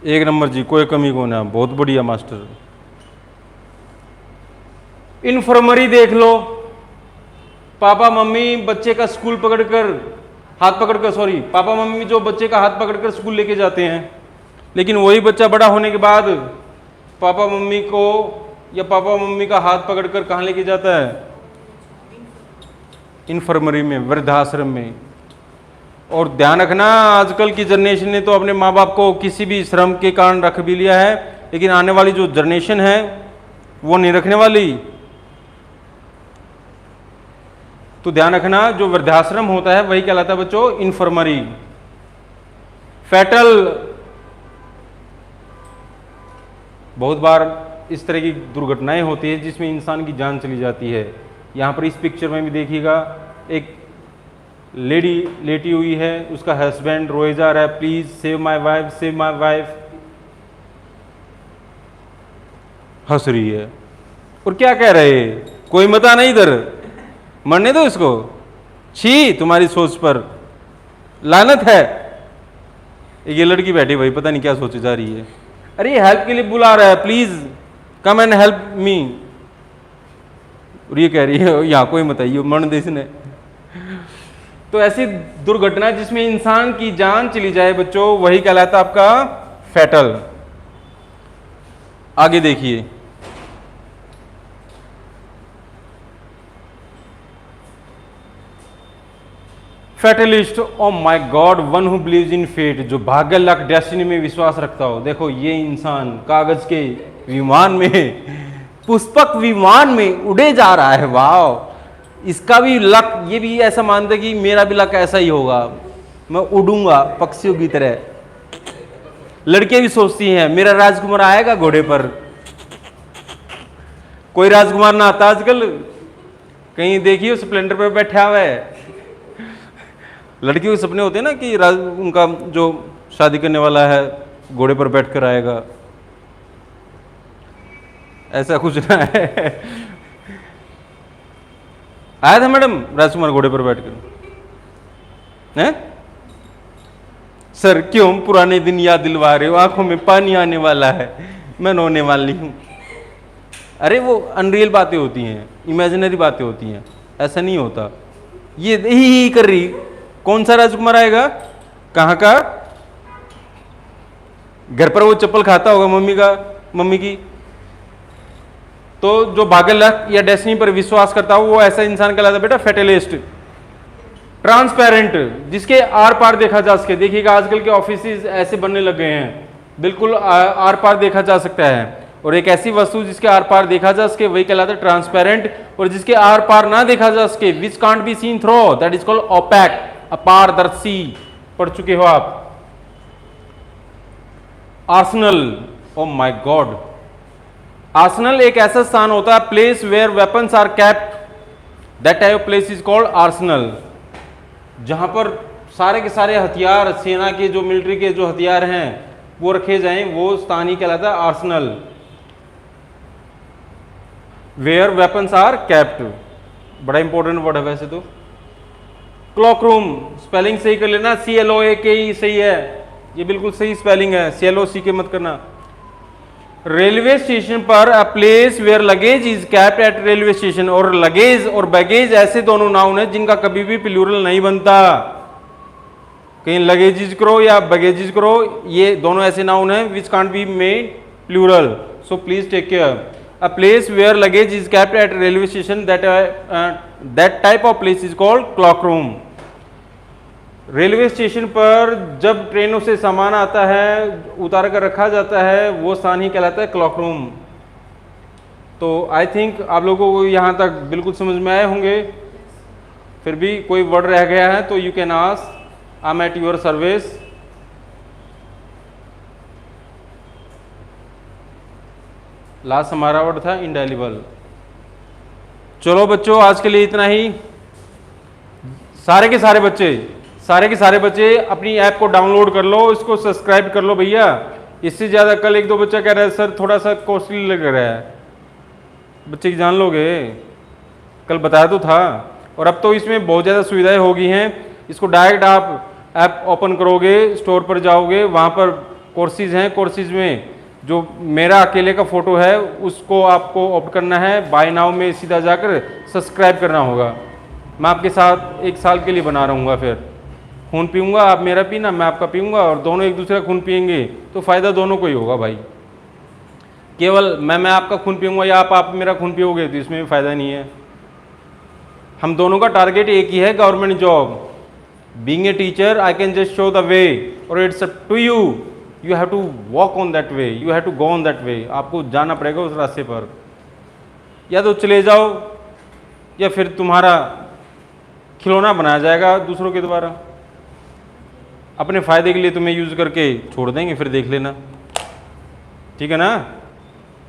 Speaker 1: एक नंबर जी, कोई कमी को ना, बहुत बढ़िया मास्टर। इन्फर्मरी देख लो, पापा मम्मी बच्चे का स्कूल पकड़कर हाथ पकड़कर, सॉरी, पापा मम्मी जो बच्चे का हाथ पकड़कर स्कूल लेके जाते हैं, लेकिन वही बच्चा बड़ा होने के बाद पापा मम्मी को या पापा मम्मी का हाथ पकड़कर कहाँ लेके जाता है? इन्फर्मरी में, वृद्धाश्रम में। और ध्यान रखना, आजकल की जनरेशन ने तो अपने माँ बाप को किसी भी श्रम के कारण रख भी लिया है, लेकिन आने वाली जो जनरेशन है वो नहीं रखने वाली। तो ध्यान रखना, जो वृद्धाश्रम होता है वही कहलाता है बच्चों इन्फर्मरी। फैटल, बहुत बार इस तरह की दुर्घटनाएं होती है जिसमें इंसान की जान चली जाती है। यहां पर इस पिक्चर में भी देखिएगा, एक लेडी लेटी हुई है, उसका हस्बैंड रोए जा रहा है, please save my wife, save my wife, हंस रही है। और क्या कह रहे हैं, कोई मत आना इधर, मरने दो इसको, छी तुम्हारी सोच पर लानत है। ये लड़की बैठी भाई, पता नहीं क्या सोचे जा रही है। अरे हेल्प के लिए बुला रहा है, please come and help me. और ये कह रही है यहां कोई मत आइए, मरने दे इसने। तो ऐसी दुर्घटना जिसमें इंसान की जान चली जाए बच्चों, वही कहलाता आपका फैटल। आगे देखिए, fatalist, oh my god, one who believes in fate, जो भाग्य लक डेस्टिनी में विश्वास रखता हो। देखो ये इंसान कागज के विमान में, पुष्पक विमान में उड़े जा रहा है, वाह। इसका भी लक, ये भी ऐसा मानता है कि मेरा भी लक ऐसा ही होगा, मैं उड़ूंगा पक्षियों की तरह। लड़कियां भी सोचती हैं मेरा राजकुमार आएगा घोड़े पर। कोई राजकुमार ना आता आजकल, कहीं देखिए स्प्लेंडर पर बैठा हुआ है। लड़कियों के सपने होते हैं ना कि उनका जो शादी करने वाला है घोड़े पर बैठकर आएगा, ऐसा कुछ ना है। आया था मैडम राजकुमार घोड़े पर बैठकर, हैं? सर क्यों पुराने दिन याद दिलवा रहे हो, आंखों में पानी आने वाला है, मैं रोने वाली हूं। अरे वो अनरियल बातें होती हैं, इमेजिनरी बातें होती हैं, ऐसा नहीं होता। ये ही कर रही, कौन सा राजकुमार आएगा, कहां का? घर पर वो चप्पल खाता होगा मम्मी की। तो जो भाग्य लक या डेस्टिनी पर विश्वास करता हो वो ऐसा इंसान कहलाता है बेटा फैटलिस्ट। ट्रांसपेरेंट, जिसके आर पार देखा जा सके। देखिएगा आजकल के ऑफिस ऐसे बनने लग गए हैं, बिल्कुल आर पार देखा जा सकता है। और एक ऐसी वस्तु जिसके आर पार देखा जा सके वही कहलाता है ट्रांसपेरेंट। और जिसके आर पार ना देखा जा सके, which can't be seen through, that is called opaque, अपारदर्शी। पढ़ चुके हो आप। Arsenal, oh my god, arsenal एक ऐसा स्थान होता है, place where weapons are kept, that type of place is called arsenal. जहां पर सारे के सारे हथियार, सेना के जो मिलिट्री के जो हथियार हैं वो रखे जाएं, वो स्थान ही कहलाता है arsenal. Where weapons are kept, बड़ा इंपॉर्टेंट वर्ड है वैसे तो। क्लॉक रूम, स्पेलिंग सही कर लेना, CLOAK सही है, ये बिल्कुल सही स्पेलिंग है, CLOCK मत करना। रेलवे स्टेशन पर a place where luggage is kept at railway station. और लगेज और बैगेज ऐसे दोनों नाउन है जिनका कभी भी प्लूरल नहीं बनता। कहीं लगेजेज करो या बैगेजेज करो, ये दोनों ऐसे नाउन है which can't be made plural, so please take care. A place where luggage is kept at railway station, that type of place is called cloak room. Railway station पर जब ट्रेनों से सामान आता है, उतार कर रखा जाता है, वो स्थान ही कहलाता है क्लॉक रूम। तो आई थिंक आप लोगों को यहाँ तक बिल्कुल समझ में आए होंगे। फिर भी कोई वर्ड रह गया है तो you can ask, I am at your service. Last हमारा वर्ड था इंडेलिबल। चलो बच्चों, आज के लिए इतना ही। सारे के सारे बच्चे अपनी ऐप को डाउनलोड कर लो, इसको सब्सक्राइब कर लो भैया। इससे ज़्यादा, कल एक दो बच्चा कह रहा है सर थोड़ा सा कॉस्टली लग रहा है, बच्चे की जान लोगे, कल बताया तो था। और अब तो इसमें बहुत ज़्यादा सुविधाएं हो गई हैं। इसको डायरेक्ट आप ऐप ओपन करोगे, स्टोर पर जाओगे, वहाँ पर कोर्सेज हैं, कोर्सेज में जो मेरा अकेले का फ़ोटो है उसको आपको ऑप्ट करना है, बाय नाउ में सीधा जाकर सब्सक्राइब करना होगा। मैं आपके साथ 1 साल के लिए बना रहूँगा, फिर खून पीऊँगा, आप मेरा पीना, मैं आपका पीऊँगा, और दोनों एक दूसरे का खून पियेंगे तो फ़ायदा दोनों को ही होगा भाई। केवल मैं आपका खून पीऊँगा या आप मेरा खून पियोगे तो इसमें भी फ़ायदा नहीं है। हम दोनों का टारगेट एक ही है, government job. Being a teacher I can just show the way और it's up to you, you have to walk on that way, you have to go on that way. आपको जाना पड़ेगा उस रास्ते पर, या तो चले जाओ या फिर तुम्हारा खिलौना बनाया जाएगा दूसरों के द्वारा, अपने फ़ायदे के लिए तुम्हें यूज़ करके छोड़ देंगे, फिर देख लेना, ठीक है ना।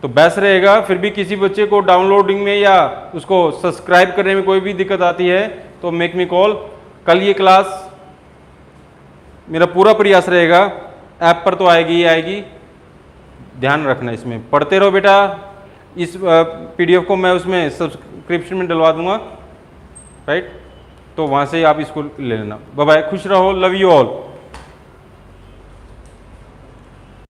Speaker 1: तो बेस्ट रहेगा। फिर भी किसी बच्चे को डाउनलोडिंग में या उसको सब्सक्राइब करने में कोई भी दिक्कत आती है तो मेक मी कॉल। कल ये क्लास मेरा पूरा प्रयास रहेगा, ऐप पर तो आएगी ही आएगी, ध्यान रखना, इसमें पढ़ते रहो बेटा। इस पीडीएफ को मैं उसमें सब्सक्रिप्शन में डलवा दूंगा, राइट, तो वहाँ से आप इसको ले लेना। बाय बाय, खुश रहो, लव यू ऑल।